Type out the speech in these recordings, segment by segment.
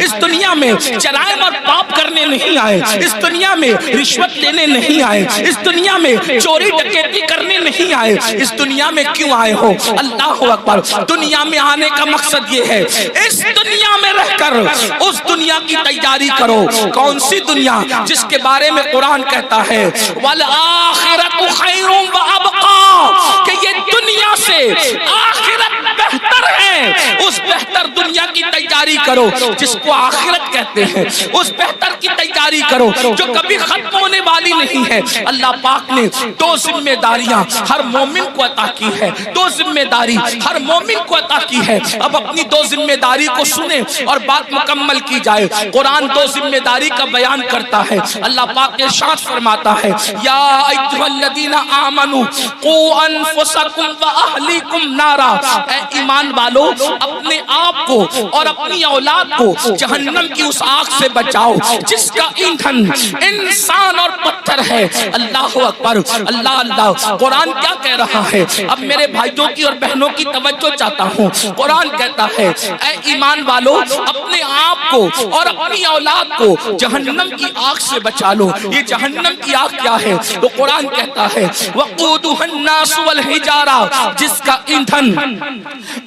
اس دنیا میں جرائم اور پاپ کرنے نہیں آئے، اس دنیا میں رشوت لینے نہیں آئے، اس دنیا میں چوری ڈکیتی کرنے نہیں آئے، اس دنیا میں کیوں آئے ہو؟ اللہ اکبر، دنیا میں آنے کا مقصد یہ ہے اس دنیا میں رہ کر اس دنیا کی تیاری کرو۔ کون سی دنیا؟ جس کے بارے میں قرآن کہتا ہے وَالْآخِرَةُ خَيْرٌ وَأَبْقَىٰ، کہ یہ دنیا سے آخرت بہتر ہے۔ اس بہتر دنیا کی تیاری کرو جس کو آخرت کہتے ہیں، اس بہتر کی تیاری کرو جو کبھی ختم ہونے والی نہیں ہے۔ اللہ پاک نے دو ذمہ داریاں ہر مومن کو عطا کی ہے، دو ذمہ داری ہر مومن کو عطا کی ہے۔ اب اپنی دو ذمہ داری کو سنیں اور بات مکمل کی جائے۔ قرآن دو ذمہ داری کا بیان کرتا ہے۔ اللہ پاک ارشاد فرماتا ہے یا ایھا الذین آمنوا قوا انفسکم واہلیکم نارا، اے ایمان والو اپنے آپ کو اور اپنی اولاد کو جہنم کی اس آگ سے بچاؤ جس کا ایندھن انسان اور پتھر ہے۔ اللہ اکبر، اللہ اللہ۔ قرآن کیا کہہ رہا ہے؟ اب میرے بھائیوں کی اور بہنوں کی توجہ چاہتا ہوں۔ قرآن کہتا ہے اے ایمان والو اپنے آپ کو اور اپنی اولاد کو جہنم کی آگ سے بچا لو۔ یہ جہنم کی آگ کیا ہے؟ تو قرآن کہتا ہے وقودها الناس والحجارہ، جس کا ایندھن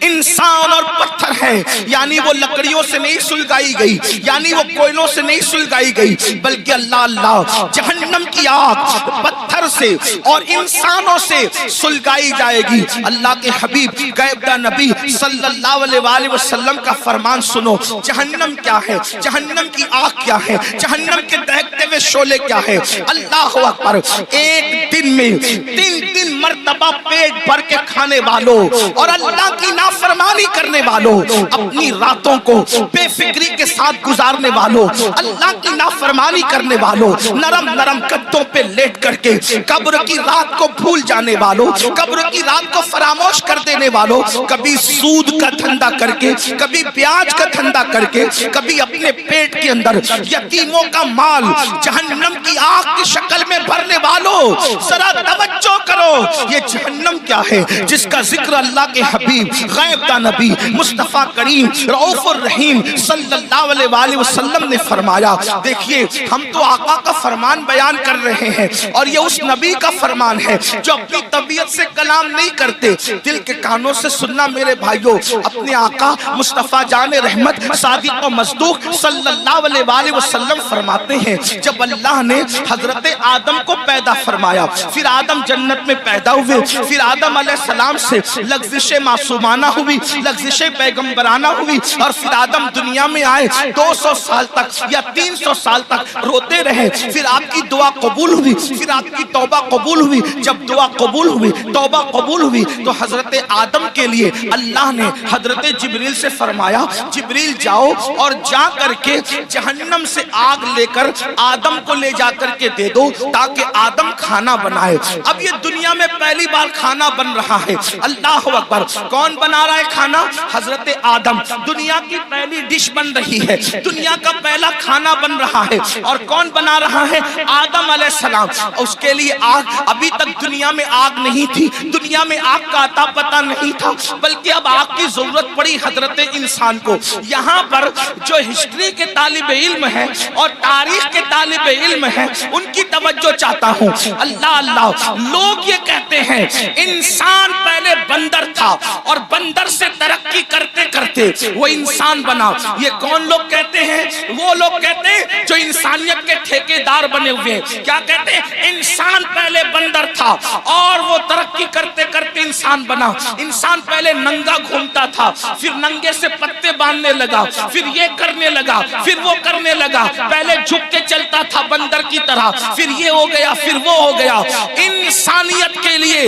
انسان اور پتھر ہے، یعنی وہ لکڑیوں سے نہیں سلگائی گئی، یعنی وہ کوئلوں سے نہیں سلگائی گئی، بلکہ اللہ اللہ جہنم کی آگ پتھر سے اور انسانوں سے سلگائی جائے گی۔ اللہ کے حبیب غیبدہ نبی صلی اللہ علیہ وآلہ وسلم کا فرمان سنو۔ جہنم کیا ہے؟ جہنم کی آگ کیا ہے؟ جہنم کے دہکتے ہوئے شعلے کیا ہے؟ اللہ اکبر، ایک دن میں تین مرتبہ پیٹ بھر کے کھانے والوں اور اللہ کی نافرمانی کرنے والوں، اپنی راتوں کو بے فکری کے ساتھ گزارنے والوں، اللہ کی نافرمانی کرنے والوں، نرم نرم گدوں پہ لیٹ کر کے قبر کی رات کو بھول جانے والوں، قبر کی رات کو فراموش کر دینے والوں، کبھی سود کا دھندا کر کے، کبھی بیاج کا دھندا کر کے، کبھی اپنے پیٹ کے اندر یتیموں کا مال جہنم کی آگ کی شکل میں بھرنے والوں، ذرا توجہ کرو۔ یہ جہنم کیا ہے جس کا ذکر اللہ کے حبیب غیبدہ نبی مصطفیٰ کریم رؤوف الرحیم صلی اللہ علیہ وآلہ وسلم نے فرمایا۔ دیکھیے ہم تو آقا کا فرمان بیان کر رہے ہیں اور یہ اس نبی کا فرمان ہے جو اپنی طبیعت سے کلام نہیں کرتے، دل کے کانوں سے سننا میرے بھائیوں۔ اپنے آقا مصطفیٰ جان رحمت صادق و مصدوق صلی اللہ علیہ وآلہ وسلم فرماتے ہیں جب اللہ نے حضرت آدم کو پیدا فرمایا، پھر آدم جنت میں پیدا ہوئے، پھر آدم علیہ السلام سے لغزش معصومانہ ہوئی، لغزش پیغمبرانہ ہوئی، اور پھر آدم دنیا میں آئے 200 سال تک یا 300 سال تک روتے رہے، پھر آپ کی دعا قبول ہوئی، پھر آپ کی توبہ قبول ہوئی۔ جب دعا قبول ہوئی، توبہ قبول ہوئی، تو حضرت آدم کے لیے اللہ نے حضرت جبریل سے فرمایا جبریل جاؤ اور جا کر کے جہنم سے آگ لے کر آدم کو لے جا کر کے دے دو تاکہ آدم کھانا بنائے۔ اب یہ دنیا میں پہلی بار کھانا بن رہا ہے۔ اللہ اکبر، کون بنا رہا ہے کھانا؟ حضرت آدم۔ دنیا کی پہلی ڈش بن رہی ہے، دنیا کا پہلا کھانا بن رہا ہے، اور کون بنا رہا ہے؟ آدم علیہ السلام۔ اس کے لیے آگ، ابھی تک دنیا میں آگ نہیں تھی، دنیا میں آگ کا عطا پتہ نہیں تھا، بلکہ اب آگ کی ضرورت پڑی حضرت انسان کو۔ یہاں پر جو ہسٹری کے طالب علم ہے اور تاریخ کے طالب علم ہے ان کی توجہ چاہتا ہوں۔ اللہ اللہ، لوگ یہ کہتے ہیں انسان پہلے بندر تھا اور بندر سے ترقی کرتے کرتے وہ انسان بنا۔ یہ کون لوگ کہتے ہیں؟ وہ لوگ کہتے ہیں جو انسانیت کے ٹھیکیدار بنے ہوئے ہیں۔ کیا کہتے ہیں؟ انسان پہلے بندر تھا اور وہ ترقی کرتے کرتے انسان بنا۔ انسان پہلے ننگا گھومتا تھا، پھر ننگے سے پتے باندھنے لگا، پھر یہ کرنے لگا، پھر وہ کرنے لگا، پہلے جھک کے چلتا تھا بندر کی طرح، پھر یہ ہو گیا، پھر وہ ہو گیا۔ انسانیت کے لیے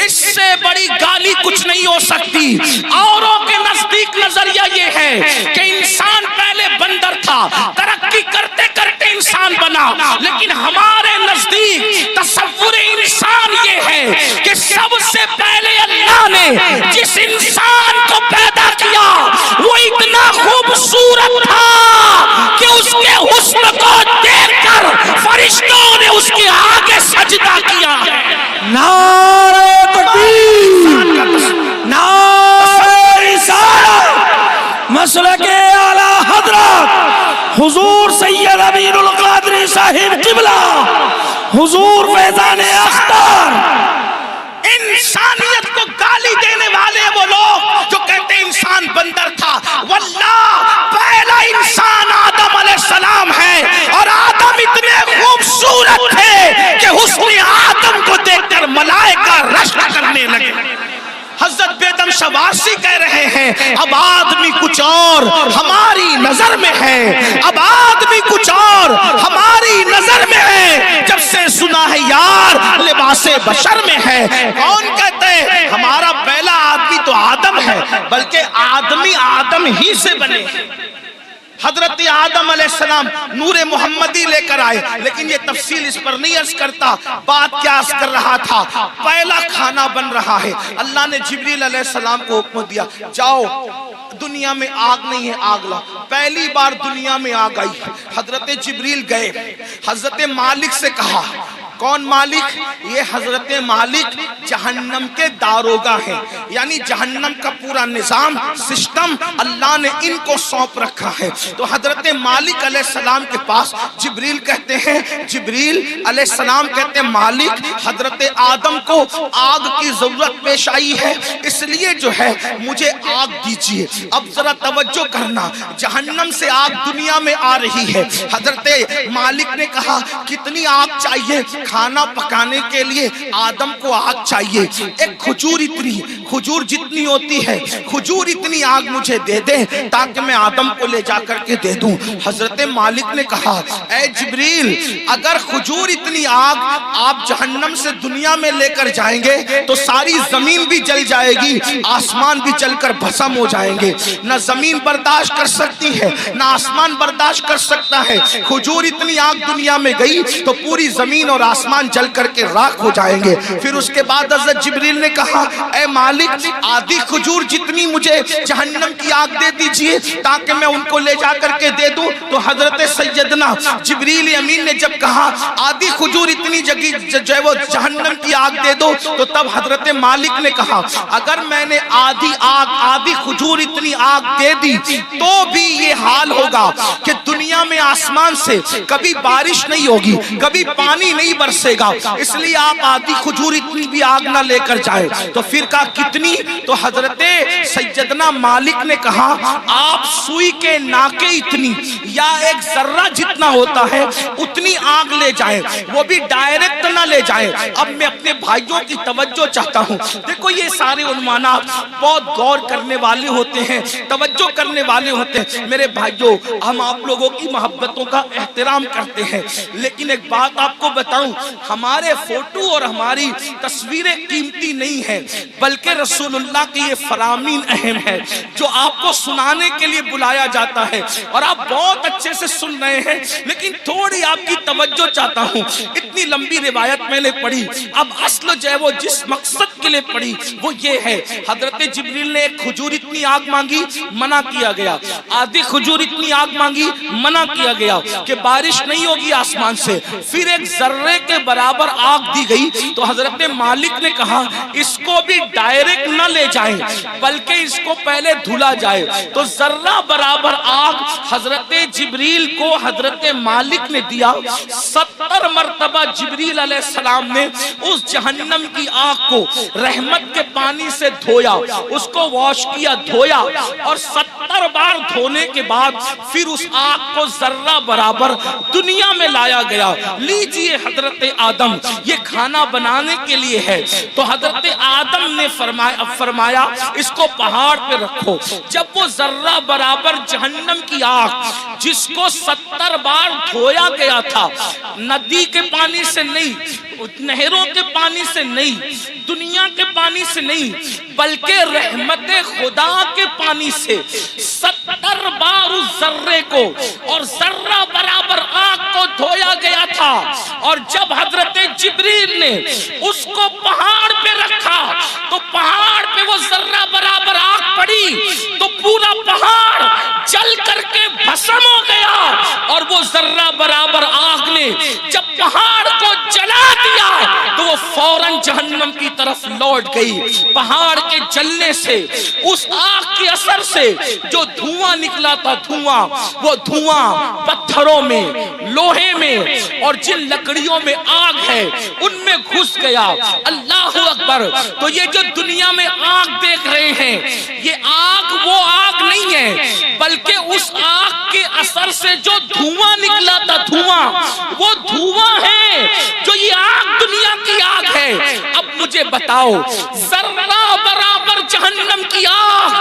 اس سے بڑی گالی کچھ نہیں ہو سکتی۔ اوروں کے نزدیک نظریہ یہ ہے کہ انسان پہلے بندر تھا، ترقی کرتے کرتے انسان بنا، لیکن ہمارے نزدیک تصور انسان یہ ہے کہ سب سے پہلے اللہ نے جس انسان کو پیدا کیا وہ اتنا خوبصورت تھا کہ اس کے حسن کو دیکھ کر فرشتوں نے اس کے آگے سجدہ کیا ہے۔ نعرہ تکبیر، نعرہ رسالت، مسلک اعلی حضرت حضور فیضان اختر. انسانیت کو گالی دینے والے وہ لوگ جو کہتے ہیں انسان بندر تھا. واللہ پہلا انسان آدم علیہ السلام ہے، اور آدم اتنے خوبصورت تھے کہ حسن آدم کو دیکھ کر ملائکہ رشک کرنے لگے. حضرت بیدم شوارسی کہہ رہے ہیں اب آدمی کچھ اور ہماری نظر میں ہے، اب آدمی کچھ اور ہماری نظر میں ہے، جب سے سنا ہے یار لباس بشر میں ہے. کون کہتے ہیں ہمارا پہلا آدمی تو آدم ہے، بلکہ آدمی آدم ہی سے بنے. حضرت آدم علیہ السلام نور محمدی لے کر آئے، لیکن یہ تفصیل اس پر نہیں عرض کرتا. بات کیا عرض کر رہا تھا؟ پہلا کھانا بن رہا ہے. اللہ نے جبریل علیہ السلام کو حکم دیا جاؤ دنیا میں آگ نہیں ہے آگ لا. پہلی بار دنیا میں آگ آئی. حضرت جبریل گئے، حضرت مالک سے کہا. کون مالک؟ یہ حضرت مالک جہنم کے داروغہ ہیں، یعنی جہنم کا پورا نظام سسٹم اللہ نے ان کو سونپ رکھا ہے. تو حضرت مالک علیہ السلام کے پاس جبریل کہتے ہیں، جبریل علیہ السلام کہتے ہیں مالک حضرت آدم کو آگ کی ضرورت پیش آئی ہے، اس لیے جو ہے مجھے آگ دیجیے. اب ذرا توجہ کرنا، جہنم سے آگ دنیا میں آ رہی ہے. حضرت مالک نے کہا کتنی آگ چاہیے؟ کھانا پکانے کے لیے آدم کو آگ چاہیے ایک کھجور اتنی، کھجور جتنی ہوتی ہے کھجور اتنی آگ مجھے دے دیں تاکہ میں آدم کو لے جا کر کے دے دوں. حضرت مالک نے کہا اے جبریل اگر کھجور اتنی آگ آپ جہنم سے دنیا میں لے کر جائیں گے تو ساری زمین بھی جل جائے گی، آسمان بھی جل کر بھسم ہو جائیں گے. نہ زمین برداشت کر سکتی ہے نہ آسمان برداشت کر سکتا ہے. کھجور اتنی آگ دنیا میں گئی تو پوری زمین اور آسمان جل کر کے راکھ ہو جائیں گے. پھر اس کے بعد حضرت جبریل نے کہا اے مالک آدھی کھجور جتنی مجھے جہنم کی آگ دے دیجئے تاکہ میں ان کو لے جا کر کے دے دوں. تو حضرت سیدنا جبریل امین نے جب کہا آدھی کھجور اتنی جو ہے وہ جہنم کی آگ دے دو، تو تب حضرت مالک نے کہا اگر میں نے آدھی کھجور اتنی آگ دے دی تو بھی یہ حال ہوگا کہ دنیا میں آسمان سے کبھی بارش نہیں ہوگی، کبھی پانی نہیں برسے گا، اس لیے آپ آدھی کھجور اتنی بھی آگ نہ لے کر جائیں. تو پھر کہا کتنی؟ تو حضرت سیدنا مالک نے کہا آپ سوئی کے ناکے اتنی یا ایک ذرہ جتنا ہوتا ہے اتنی آگ لے جائیں، وہ بھی ڈائریکٹ نہ لے جائیں. اب میں اپنے بھائیوں کی توجہ چاہتا ہوں. دیکھو یہ سارے عنوانات بہت غور کرنے والے ہوتے ہیں، توجہ کرنے والے ہوتے ہیں. میرے بھائیوں ہم آپ لوگوں کی محبتوں کا احترام کرتے ہیں، لیکن ایک بات آپ کو بتاؤں، ہمارے فوٹو اور ہماری تصویریں قیمتی نہیں ہیں، بلکہ رسول اللہ کی یہ فرامین اہم ہے جو آپ کو سنانے کے لیے بلایا جاتا ہے. اور آپ بہت اچھے سے سن رہے ہیں، لیکن تھوڑی آپ کی توجہ چاہتا ہوں. اتنی لمبی روایت میں نے پڑھی، اب اصل جو ہے وہ جس مقصد کے لیے پڑھی وہ یہ ہے. حضرت جبریل نے ایک کھجور اتنی آگ مانگی، منع کیا گیا. آدھی کھجور اتنی آگ مانگی، منع کیا گیا کہ بارش نہیں ہوگی آسمان سے. پھر ایک ذرے کے برابر آگ دی گئی. تو حضرت مالک نے کہا اس کو بھی ڈائریکٹ نہ لے جائیں بلکہ اس کو پہلے دھلا جائے. تو ذرہ برابر آگ حضرت جبریل کو حضرت مالک نے دیا. 70 مرتبہ جبریل علیہ السلام نے اس جہنم کی آگ کو رحمت کے پانی سے دھویا، اس کو واش کیا، دھویا، اور 70 بار دھونے کے بعد پھر اس آگ کو ذرہ برابر دنیا میں لایا گیا. لیجئے حضرت آدم یہ کھانا بنانے کے لیے ہے. تو حضرت آدم نے فرمایا اس کو پہاڑ پہ رکھو. جب وہ ذرہ برابر جہنم کی آگ جس کو 70 بار دھویا گیا تھا، ندی کے پانی سے نہیں، نہروں کے پانی سے نہیں، دنیا کے پانی سے نہیں، بلکہ رحمت خدا کے پانی سے 70 بار اس ذرے کو اور ذرہ برابر آگ کو دھویا گیا تھا. اور جب حضرت جبریل نے اس کو پہاڑ پہ رکھا تو پہاڑ پہ وہ ذرہ برابر آگ پڑی تو پورا پہاڑ جل کر کے بھسم ہو گیا. اور وہ ذرہ برابر آگ نے جب پہاڑ کو جلا دیا تو وہ فوراً جہنم کی طرف لوٹ گئی۔ پہاڑ کے جلنے سے، اس آگ کے اثر سے جو دھواں نکلا تھا، وہ دھواں پتھروں میں، لوہے میں اور جن لکڑیوں میں آگ ہے ان میں گھس گیا۔ اللہ اکبر۔ تو یہ جو دنیا میں آگ دیکھ رہے ہیں، یہ آگ وہ آگ نہیں ہے، بلکہ اس آگ کے اثر سے جو دھواں نکلا تھا، وہ دھواں ہے جو یہ آگ دنیا کی آگ ہے۔ اب مجھے بتاؤ، ذرہ برابر جہنم کی آگ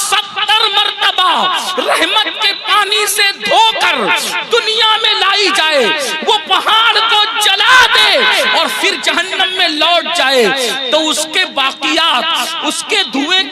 70 مرتبہ رحمت کے پانی سے دھو کر دنیا میں لائی جائے، وہ پہاڑ کو جلا دے اور پھر جہنم میں لوٹ جائے، تو اس کے باقیات، اس کے دھوئیں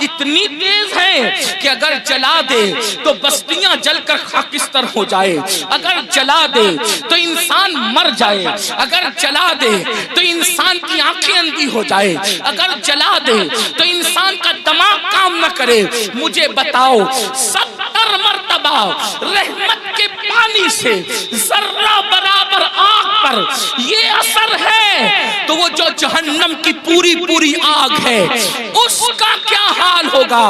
اتنی تیز ہیں کہ اگر جلا دے تو بستیاں جل کر خاکستر ہو جائے، اگر جلا دے تو انسان مر جائے، اگر جلا دے تو انسان کی آنکھیں اندھی ہو جائے، اگر جلا دے تو انسان کا دماغ کام نہ کرے۔ مجھے بتاؤ، 70 مرتبہ رحمت کے پانی سے ذرہ برابر آگ پر یہ اثر ہے، تو وہ جو جہنم کی پوری آگ ہے، اس کا کیا حال ہوگا،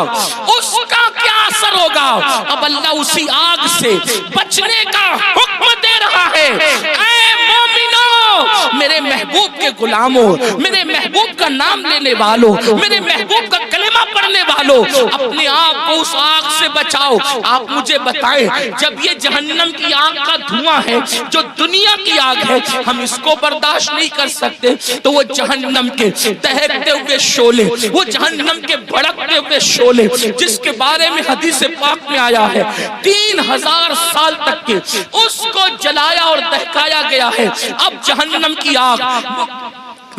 اس کا کیا اثر ہوگا؟ اب اللہ اسی آگ سے بچنے کا حکم دے رہا ہے۔ اے مومنو، میرے محبوب کے غلاموں، میرے محبوب کا نام لینے والوں، میرے محبوب کا کلمہ پڑھنے والوں، اپنے آپ کو اس آگ سے بچاؤ۔ آپ مجھے بتائیں، جب یہ جہنم کی آگ کا دھواں ہے جو دنیا کی آگ ہے، ہم اس کو برداشت نہیں کر سکتے، تو وہ جہنم کے دہکتے ہوئے شعلے، وہ جہنم کے بھڑکتے ہوئے شعلے، جس کے بارے میں حدیث پاک میں آیا ہے 3000 سال تک کے اس کو جلایا اور دہکایا گیا ہے۔ اب جہنم کی آگ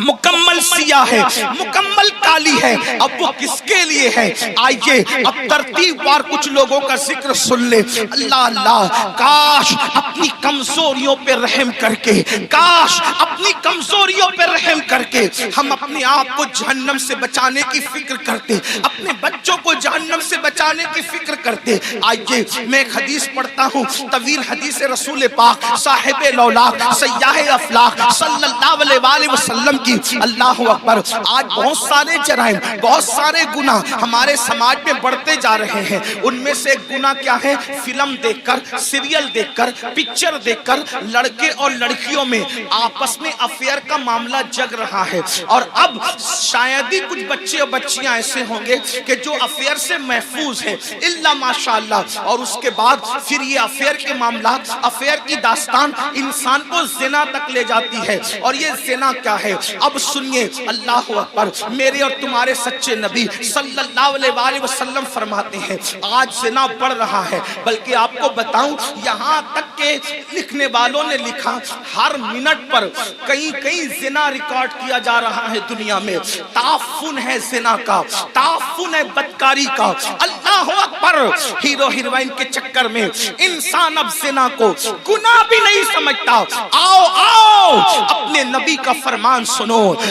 مکمل سیاہ ہے، مکمل کالی ہے۔ اب وہ کس کے لیے ہے؟ آئیے اب ترتیب وار کچھ لوگوں کا ذکر سن لے۔ اللہ اللہ، کاش اپنی کمزوریوں پہ رحم کر کے، کاش اپنی کمزوریوں پہ رحم کر کے ہم اپنے آپ کو جہنم سے بچانے کی فکر کرتے، اپنے بچوں کو جہنم سے بچانے کی فکر کرتے۔ آئیے میں ایک حدیث پڑھتا ہوں، طویل حدیث رسول پاک صاحب لولاک سیاح افلاک صلی اللہ علیہ وسلم کی۔ اللہ اکبر۔ آج بہت سارے جرائم، بہت سارے گناہ ہمارے سماج میں بڑھتے جا رہے ہیں۔ ان میں سے ایک گناہ کیا ہے؟ فلم دیکھ کر، سیریل دیکھ کر، پکچر دیکھ کر لڑکے اور لڑکیوں میں آپس میں افیئر کا معاملہ جگ رہا ہے۔ اور اب شاید ہی کچھ بچے اور بچیاں ایسے ہوں گے کہ جو افیئر سے محفوظ ہیں، الا ماشاءاللہ۔ اور اس کے بعد پھر یہ افیئر کے معاملات، افیئر کی داستان انسان کو زنا تک لے جاتی ہے۔ اور یہ زنا کیا ہے؟ اب سنیے، اللہ اکبر، میرے اور تمہارے سچے نبی صلی اللہ علیہ وسلم فرماتے ہیں آج زنا بڑھ رہا ہے۔ بلکہ آپ کو بتاؤں، یہاں تک کہ لکھنے والوں نے لکھا ہر منٹ پر کئی زنا ریکارڈ کیا جا رہا ہے دنیا میں۔ تعفن ہے زنا کا، تعفن ہے بدکاری کا۔ اللہ اکبر۔ ہیرو ہیروئن کے چکر میں انسان اب زنا کو گناہ بھی نہیں سمجھتا۔ آؤ آؤ، اپنے نبی کا فرمان سنو،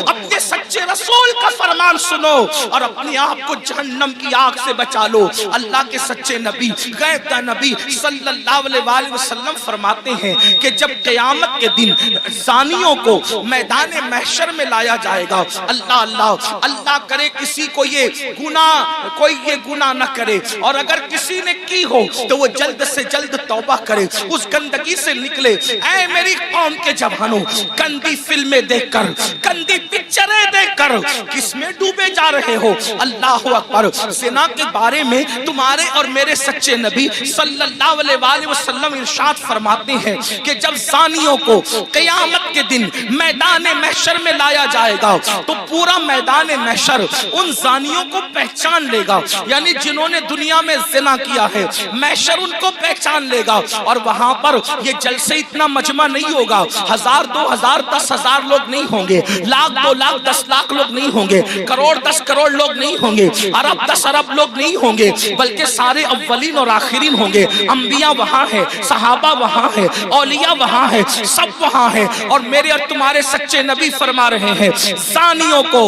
اپنے سچے رسول کا فرمان سنو اور اپنے آپ کو جہنم کی آگ سے بچا لو۔ اللہ کے سچے نبی، غیب کا نبی صلی اللہ علیہ وسلم فرماتے ہیں کہ جب قیامت کے دن زانیوں کو میدان محشر میں لایا جائے گا، اللہ اللہ اللہ کرے کسی کو یہ گناہ نہ کرے، اور اگر کسی نے کی ہو تو وہ جلد سے جلد توبہ کرے، اس گندگی سے نکلے۔ اے میری قوم کے جوانوں، گندی فلمیں دیکھ کر، گندی پکچریں دیکھ کر کس میں ڈوبے جا رہے ہو؟ اللہ اکبر۔ زنا کے بارے میں تمہارے اور میرے سچے نبی صلی اللہ علیہ وسلم ارشاد فرماتے ہیں کہ جب زانیوں کو قیامت کے دن میدان محشر میں لایا جائے گا تو پورا میدان محشر ان زانیوں کو پہچان لے گا، یعنی جنہوں نے دنیا میں زنا کیا ہے، محشر ان کو پہچان لے گا۔ اور وہاں پر یہ جلسے اتنا مجمع نہیں ہوگا، 1000 2000 10,000 لوگ نہیں ہوں گے، لاکھ 2 لاکھ 10 لاکھ لوگ نہیں ہوں گے، کروڑ 10 کروڑ لوگ نہیں ہوں گے، ارب 10 ارب لوگ نہیں ہوں گے، بلکہ سارے اولین اور آخرین ہوں گے۔ انبیاء وہاں ہیں، صحابہ وہاں ہیں، اولیاء وہاں ہیں، سب وہاں ہیں۔ اور میرے اور تمہارے سچے نبی فرما رہے ہیں زانیوں کو،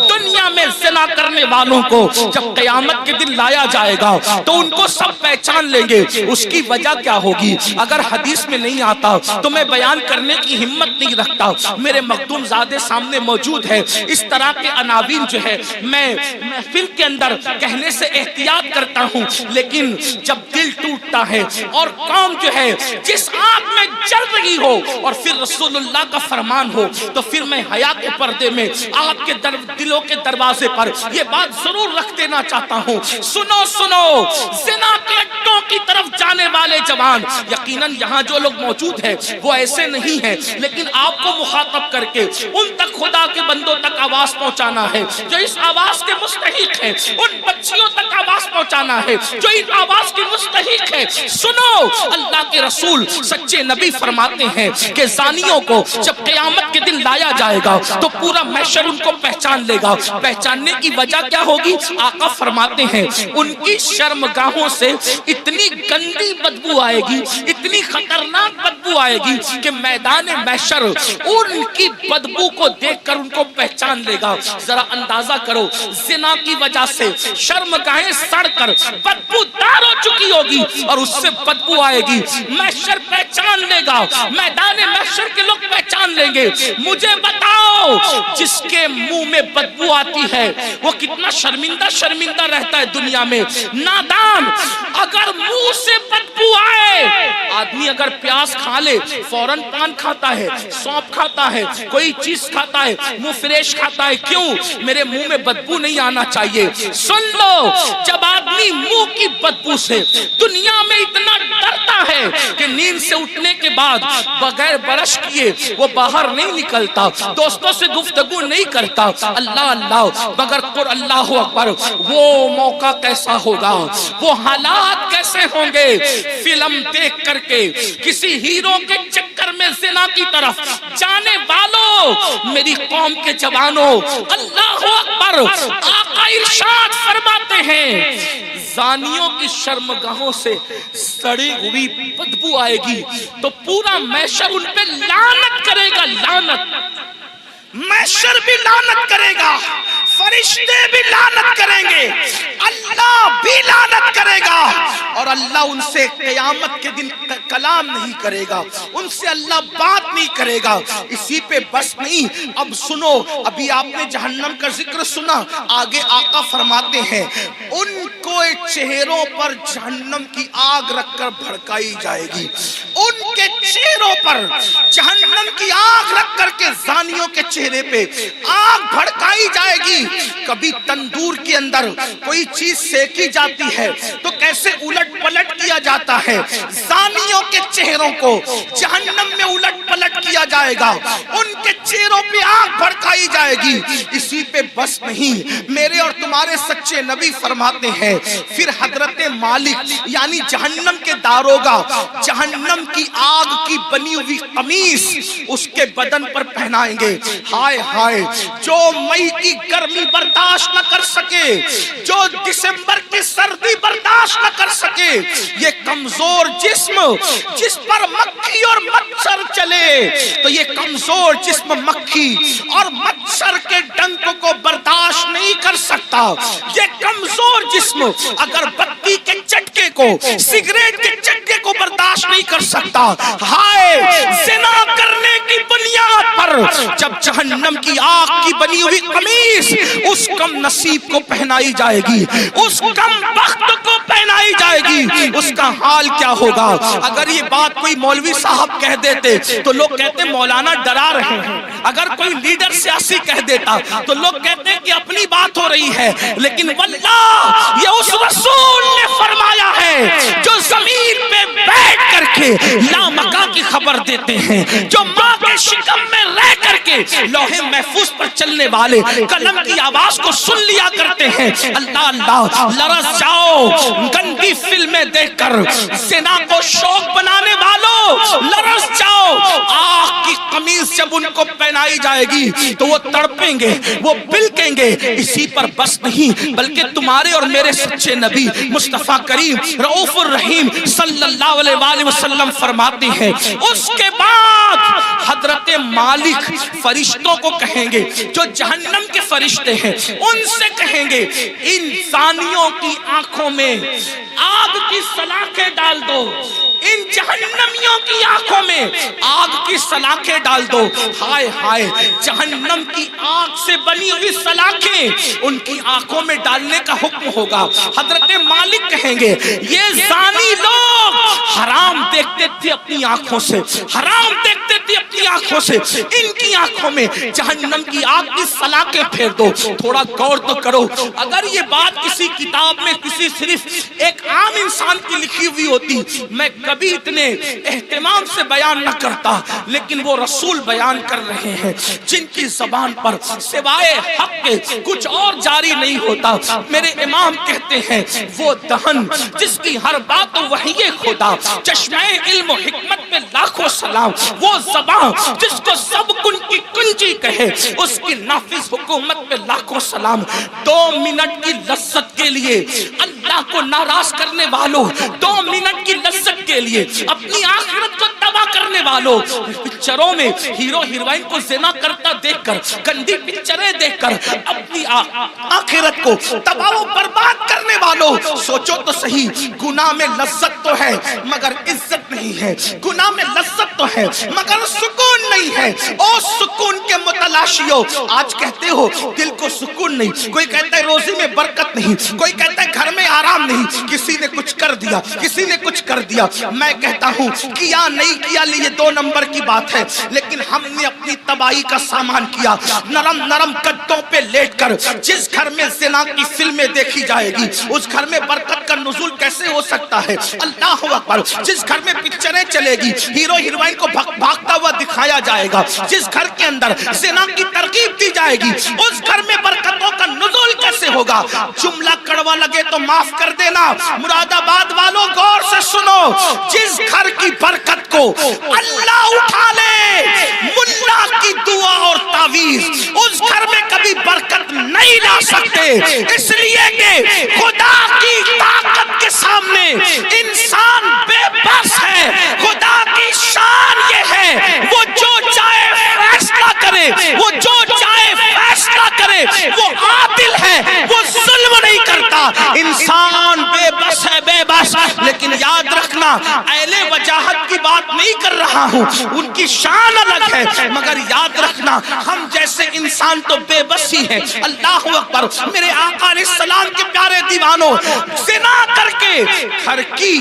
دنیا میں زنا کرنے والوں کو جب قیامت کے دن لایا جائے گا تو ان کو سب پہچان لیں گے۔ اس کی وجہ کیا ہوگی؟ اگر حدیث میں نہیں آتا تو میں بیان کرنے کی ہمت نہیں رکھتا۔ میرے مخدوم زادے سامنے موجود ہے. اس طرح کے عناوین جو ہے میں محفل کے اندر کہنے سے احتیاط کرتا ہوں, لیکن جب دل ٹوٹتا ہے اور قوم جو ہے جس آگ میں جل رہی ہو اور پھر رسول اللہ کا فرمان ہو, تو پھر میں حیا کے پردے میں آپ کے دلوں کے دروازے پر یہ بات ضرور رکھ دینا چاہتا ہوں. سنو زنا کے اڈوں کی طرف جانے والے جوان, یقیناً یہاں جو لوگ موجود ہیں وہ ایسے نہیں ہیں, لیکن آپ کو مخاطب کر کے ان تک خدا کے بندوں تک آواز پہنچانا ہے جو اس آواز کے مستحق ہیں, ان بچیوں تک آواز پہنچانا ہے جو اس آواز کی مستحق ہے. سنو, اللہ کے رسول سچے نبی فرماتے ہیں کہ زانیوں کو جب قیامت کے دن لایا جائے گا تو پورا محشر ان کو پہچان لے گا. پہچاننے کی وجہ کیا ہوگی؟ آقا فرماتے ہیں ان کی شرمگاہوں سے اتنی گندی بدبو آئے گی, اتنی خطرناک بدبو آئے گی کہ میدان محشر ان کی بدبو کو دیکھ کر ان کو پہچان لے گا. ذرا اندازہ کرو, زنا کی وجہ سے شرمگاہیں سڑ کر بدبو دار ہو چکی ہوگی اور اس سے بدبو آئے گی, محشر پہچان لے گا, میدان محشر کے لوگ پہچان لیں گے. مجھے بتاؤ جس کے منہ میں بدبو آتی ہے وہ کتنا شرمندہ رہتا ہے دنیا میں. نادان, اگر منہ سے بدبو آئے, آدمی اگر پیاز کھا لے فوراً پان کھاتا ہے, سونپ کھاتا ہے, کوئی چیز کھاتا ہے, منہ فریش کھاتا ہے. کیوں؟ میرے منہ میں بدبو نہیں آنا چاہیے. سن لو, جب آدمی منہ کی بدبو سے دنیا میں اتنا ڈرتا ہے کہ نیند سے اٹھنے کے بعد بغیر برش کیے وہ باہر نہیں نکلتا, دوستوں سے گفتگو نہیں کرتا, اللہ مگر اللہ اکبر, وہ موقع کیسا ہوگا, وہ حالات کیسے ہوں گے. فلم دیکھ کر کے کسی ہیرو کے چکر میں زنا کی طرف جانے والوں, میری قوم کے جوانوں, اللہ اکبر, آقا ارشاد فرماتے ہیں زانیوں کی شرمگاہوں سے سڑی ہوئی بدبو آئے گی تو پورا محشر ان پہ لعنت کرے گا. لعنت, محشر بھی لعنت کرے گا, فرشتے بھی لعنت کریں گے, اللہ بھی لعنت کرے گا, اور اللہ ان سے قیامت کے دن کلام نہیں کرے گا, ان سے اللہ بات نہیں کرے گا. اسی پہ بس نہیں, اب سنو, ابھی آپ نے جہنم کا ذکر سنا, آگے آقا فرماتے ہیں ان کو چہروں پر جہنم کی آگ رکھ کر بھڑکائی جائے گی. ان کے چہروں پر جہنم کی آگ رکھ کر کے زانیوں کے چہرے پہ آگ بھڑکائی جائے گی. کبھی تندور کے اندر کوئی چیز سیکی جاتی ہے تو کیسے الٹ پلٹ کیا جاتا ہے, زانیوں کے چہروں کو جہنم میں الٹ پلٹ کیا جائے گا, ان کے چہروں پہ آگ بھڑکائی جائے گی. اسی پہ بس نہیں, میرے اور تمہارے سچے نبی فرماتے ہیں پھر حضرت مالک یعنی جہنم کے داروغہ جہنم کی آگ کی بنی ہوئی قمیص اس کے بدن پر پہنائیں گے. ہائے ہائے, جو مئی کی گرمی برداشت نہ کر سکے, جو دسمبر کی سردی برداشت نہ کر سکے, یہ کمزور جسم جس پر مکھی اور مچھر چلے, تو یہ کمزور جسم مکھی اور مچھر کے ڈنک کو برداشت نہیں کر سکتا. یہ کمزور جسم اگر بتی کے چٹکے کو, سگریٹ کے چٹکے کو برداشت نہیں کر سکتا. ہائے, زنا کرنے کی بنیاد پر جب جہنم کی آگ کی بنی ہوئی قمیص اس کم نصیب کو پہنائی جائے گی, اس کم بخت کو پہنائی جائے گی, اس کا حال کیا ہوگا. اگر یہ بات کوئی مولوی صاحب کہہ دیتے تو لوگ کہتے مولانا ڈرا رہے ہیں, اگر کوئی لیڈر سیاسی کہہ دیتا تو لوگ کہتے کہ اپنی بات ہو رہی ہے, لیکن واللہ یہ اس رسول نے فرمایا ہے جو زمین پہ بیٹھ کر کے لامکاں کی خبر دیتے ہیں, جو ماں کے شکم میں رہ کر کے لوح محفوظ پر چلنے والے قلم کی آواز کو سن لیا کرتے ہیں. اللہ لرز جاؤ گندی فلمیں دیکھ کر, زنا کو شوق بنانے والوں لرز جاؤ. آگ کی قمیص جب ان کو پہنائی جائے گی تو وہ تڑپیں گے, وہ بلکیں گے. اسی پر بس نہیں بلکہ تمہارے اور میرے سچے نبی مصطفیٰ کریم رؤوف الرحیم صلی اللہ علیہ وآلہ وسلم فرماتے ہیں اس کے بعد حضرت مالک فرشتوں کو کہیں گے, جو جہنم کے فرشتے ہیں ان سے کہیں گے ان زانیوں کی آنکھوں میں آگ کی سلاخیں ڈال دو, ان جہنمیوں لڑکیوں کی آنکھوں میں آگ کی سلاخیں ڈال دو، ہائے ہائے جہنم کی آگ سے بنی ہوئی سلاخیں ان کی آنکھوں میں ڈالنے کا حکم ہوگا۔ حضرت مالک کہیں گے یہ زانی لوگ حرام دیکھتے تھے اپنی آنکھوں سے، حرام دیکھتے تھے اپنی آنکھوں سے، ان کی آنکھوں میں جہنم کی آگ کی سلاخیں پھیر دو۔ تھوڑا غور تو کرو، اگر یہ بات کسی کتاب میں کسی صرف ایک عام انسان کی لکھی ہوئی ہوتی میں کبھی اتنے اہتمام سے بیان نہ کرتا، لیکن وہ رسول بیان کر رہے ہیں جن کی زبان پر سوائے حق کے کچھ اور جاری نہیں ہوتا۔ میرے امام کہتے ہیں وہ دہن جس کی ہر بات وحی خدا، چشمہ علم و حکمت میں لاکھوں سلام، وہ زبان جس کو سب کن کی کنجی کہے، اس کی نافذ حکومت میں لاکھوں سلام۔ 2 منٹ کی لذت کے لیے اللہ کو ناراض کرنے والوں، 2 منٹ کی لذت کے لیے اپنی آخرت کو تباہ کرنے والوں، پکچروں میں ہیرو ہیروئن کو زنا کرتا دیکھ کر، گندی پکچریں دیکھ کر اپنی آخرت کو تباہ و برباد کرنے والوں، سوچو تو صحیح، گناہ میں لذت تو ہے مگر عزت نہیں ہے، گناہ میں لذت تو ہے مگر سکون نہیں ہے۔ او سکون کے متلاشیوں، آج کہتے ہو دل کو سکون نہیں، کوئی کہتا ہے روزی میں برکت نہیں، کوئی کہتا ہے گھر میں آرام نہیں، کسی نے کچھ کر دیا، کسی نے کچھ کر دیا۔ میں کہتا ہوں کیا نہیں کیا یہ 2 نمبر کی بات ہے، لیکن ہم نے اپنی تباہی کا سامان کیا۔ نرم نرم گدوں پہ لیٹ کر جس گھر میں زنا کی فلمیں دیکھی جائے گی اس گھر میں برکت کا نزول کیسے ہو سکتا ہے؟ اللہ اکبر۔ جس گھر میں پکچریں چلے گی ہیرو ہیروئن کو بھاگتا ہوا دکھایا جائے گا، جس گھر کے اندر زنا کی ترغیب دی جائے گی اس گھر میں برکتوں کا نزول کیسے ہوگا؟ جملہ کڑوا لگے تو معاف کر دینا، مراد آباد والوں غور سے سنو، جس گھر کی برکت کو اللہ اٹھا لے ملا کی دعا اور تعویذ، اس گھر میں کبھی برکت نہیں لا سکتے، اس لیے کہ خدا کی طاقت کے سامنے انسان بے بس ہے۔ خدا کی شان یہ ہے وہ جو چاہے فیصلہ کرے، وہ جو چاہے فیصلہ کرے، وہ عادل ہے، وہ ظلم نہیں کرتا۔ انسان بے بس ہے، بے بس، لیکن یاد رکھنا اہل وجاہت کی بات نہیں کر رہا ہوں، ان کی شان الگ ہے، مگر یاد رکھنا ہم جیسے انسان تو بے بس ہی ہیں۔ اللہ اکبر۔ میرے آقا علیہ السلام کے پیارے دیوانوں، زنا کر کے گھر کی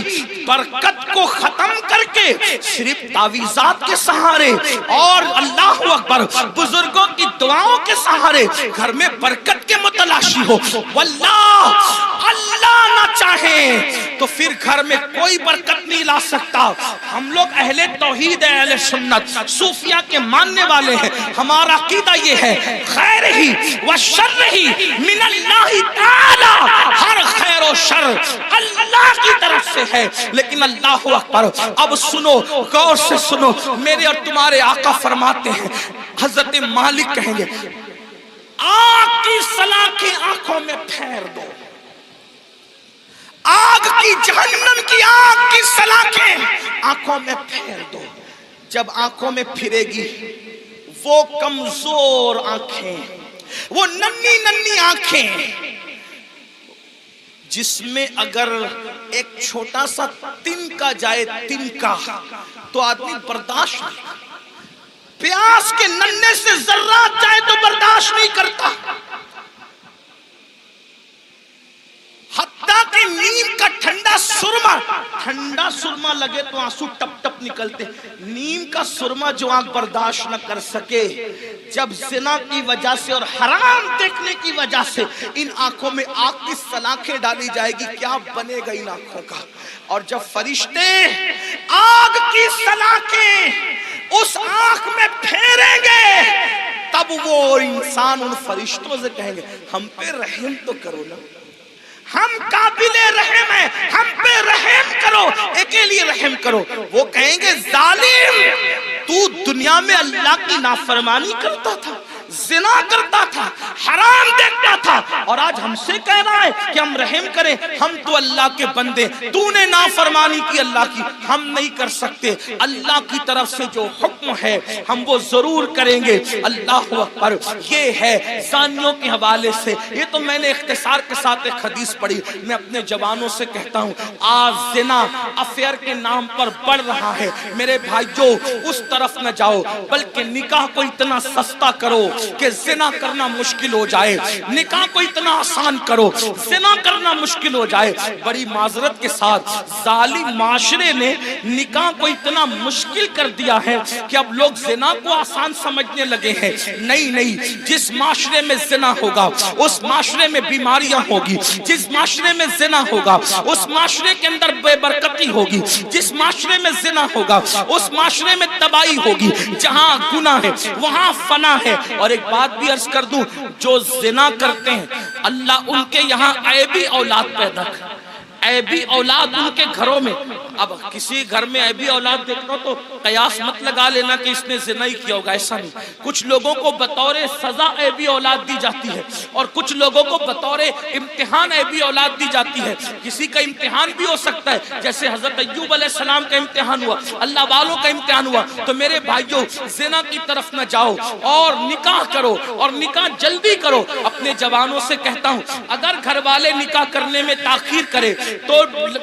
برکت کو ختم کر کے صرف تعویذات کے سہارے اور اللہ اکبر بزرگوں کی دعاؤں کے سہارے گھر میں برکت کے متلاشی ہو، واللہ اللہ نہ چاہے تو پھر گھر میں کوئی برکت نہیں لا سکتا۔ ہم لوگ اہل توحید ہے، اہل سنت، صوفیہ کے ماننے والے ہیں، ہمارا عقیدہ یہ ہے خیر ہی و شر ہی من اللہ تعالی، ہر خیر و شر اللہ کی طرف سے ہے۔ لیکن اللہ اکبر، اب سنو، غور سے سنو، میرے اور تمہارے آقا فرماتے ہیں، حضرت مالک کہیں گے آگ کی سلاخیں آنکھوں میں پھیر دو، آگ کی جہنم کی آگ کی سلاخیں آنکھوں میں پھیر دو۔ جب آنکھوں میں پھرے گی وہ کمزور آنکھیں، وہ ننھی ننھی آنکھیں جس میں اگر ایک چھوٹا سا تنکا جائے، تنکا تو آدمی برداشت نہیں، پیاس کے ننھے سے ذرات جائے تو برداشت نہیں کرتا، حتیٰ کہ نیم کا ٹھنڈا سرما لگے تو آنسو ٹپ ٹپ نکلتے، نیم کا سرما جو آنکھ برداشت نہ کر سکے، جب زنا کی وجہ سے اور حرام دیکھنے کی وجہ سے ان آنکھوں میں آگ کی سلاخیں ڈالی جائے گی، کیا بنے گا ان آنکھوں کا؟ اور جب فرشتے آگ کی سلاخیں اس آنکھ میں پھیریں گے تب وہ انسان ان فرشتوں سے کہیں گے ہم پہ رحم تو کرو نا، ہم قابل رحم ہیں، ہم پہ رحم کرو، ایک لیے رحم کرو۔ وہ کہیں گے ظالم، تو دنیا میں اللہ کی نافرمانی کرتا تھا، زنا کرتا تھا، حرام دیکھتا تھا اور آج ہم سے کہہ رہا ہے کہ ہم رحم کریں. ہم تو اللہ کے بندے, تو نے نافرمانی کی اللہ کی, ہم نہیں کر سکتے. اللہ کی طرف سے جو حکم ہے ہم وہ ضرور کریں گے. اللہ اکبر. یہ ہے زانیوں کے حوالے سے. یہ تو میں نے اختصار کے ساتھ ایک حدیث پڑھی. میں اپنے جوانوں سے کہتا ہوں آج زنا افیئر کے نام پر بڑھ رہا ہے. میرے بھائیو اس طرف نہ جاؤ, بلکہ نکاح کو اتنا سستا کرو کہ زنا کرنا مشکل ہو جائے. نکاح کو اتنا آسان کرو زنا کرنا مشکل ہو جائے. بڑی معذرت کے ساتھ ظالم معاشرے نے نکاح کو اتنا مشکل کر دیا ہے کہ اب لوگ زنا کو آسان سمجھنے لگے ہیں. نہیں, جس معاشرے میں زنا ہوگا اس معاشرے میں بیماریاں ہوگی. جس معاشرے میں زنا ہوگا اس معاشرے کے اندر بے برکتی ہوگی. جس معاشرے میں زنا ہوگا اس معاشرے میں تباہی ہوگی. جہاں گناہ ہے وہاں فنا ہے. اور ایک بات بھی عرض کر دوں, جو زنا کرتے ہیں اللہ ان کے یہاں عیبی اولاد پیدا کر, عیبی اولاد ان کے گھروں میں. اب کسی گھر میں عیبی اولاد دیکھنا تو قیاس مت لگا لینا کہ اس نے زنا ہی کیا ہوگا, ایسا نہیں. کچھ لوگوں کو بطور سزا عیبی اولاد دی جاتی ہے اور کچھ لوگوں کو بطور امتحان عیبی اولاد دی جاتی ہے. کسی کا امتحان بھی ہو سکتا ہے, جیسے حضرت ایوب علیہ السلام کا امتحان ہوا, اللہ والوں کا امتحان ہوا. تو میرے بھائیو زنا کی طرف نہ جاؤ اور نکاح کرو, اور نکاح جلدی کرو. اپنے جوانوں سے کہتا ہوں اگر گھر والے نکاح کرنے میں تاخیر کرے تو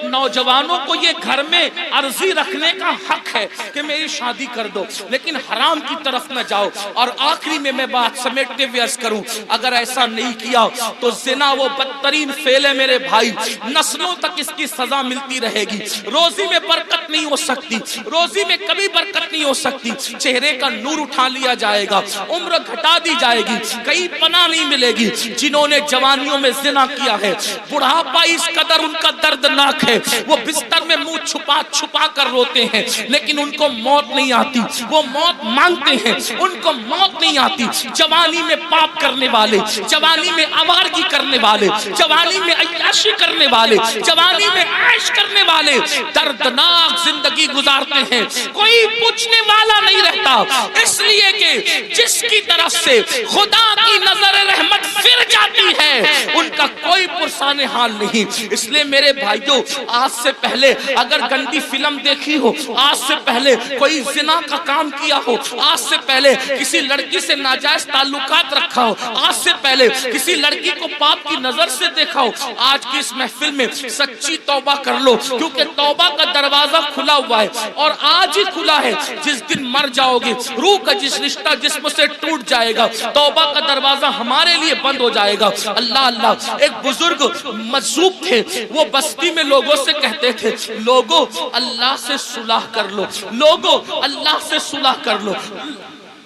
نوجوانوں کو یہ گھر میں عرضی رکھنے کا حق ہے کہ میری شادی کر دو, لیکن حرام کی طرف نہ جاؤ. اور آخری میں بات سمیٹتے ہوئے عرض کروں, اگر ایسا نہیں کیا تو زنا وہ بدترین فعل ہے میرے بھائی. نسلوں تک اس کی سزا ملتی رہے گی. روزی میں برکت نہیں ہو سکتی, روزی میں کبھی برکت نہیں ہو سکتی. چہرے کا نور اٹھا لیا جائے گا, عمر گھٹا دی جائے گی, کہیں پناہ نہیں ملے گی. جنہوں نے جوانیوں میں زنا کیا ہے بڑھاپا اس قدر ان کا دردناک ہے, وہ بستر میں منہ چھپا چھپا کر روتے ہیں لیکن ان کو موت نہیں آتی. وہ موت مانگتے ہیں, ان کو موت نہیں آتی. جوانی میں پاپ کرنے والے, جوانی میں آوارگی کرنے والے, جوانی میں عیاشی کرنے والے, جوانی میں عیش کرنے والے دردناک زندگی گزارتے ہیں. کوئی پوچھنے والا نہیں رہتا, اس لیے کہ جس کی طرف سے خدا کی نظر رحمت پھر جاتی ہے ان کا کوئی پرسان حال نہیں. اس لیے میرے بھائیو آج سے پہلے اگر گندی فلم دیکھی ہو, آج سے پہلے کوئی زنا کا کام کیا ہو, آج سے پہلے کسی لڑکی سے ناجائز تعلقات رکھا ہو, آج سے پہلے کسی لڑکی کو پاپ کی نظر سے دیکھا ہو, آج کی اس محفل میں سچی توبہ کر لو, کیونکہ توبہ کا دروازہ کھلا ہوا ہے اور آج ہی کھلا ہے. جس دن مر جاؤ گے روح کا جس رشتہ جسم سے ٹوٹ جائے گا, توبہ کا دروازہ ہمارے لیے بند ہو جائے گا. اللہ, ایک بزرگ مجذوب تھے, وہ بستی میں لوگوں سے کہتے تھے لوگوں اللہ سے صلح کر لو, لوگوں اللہ سے صلح کر لو,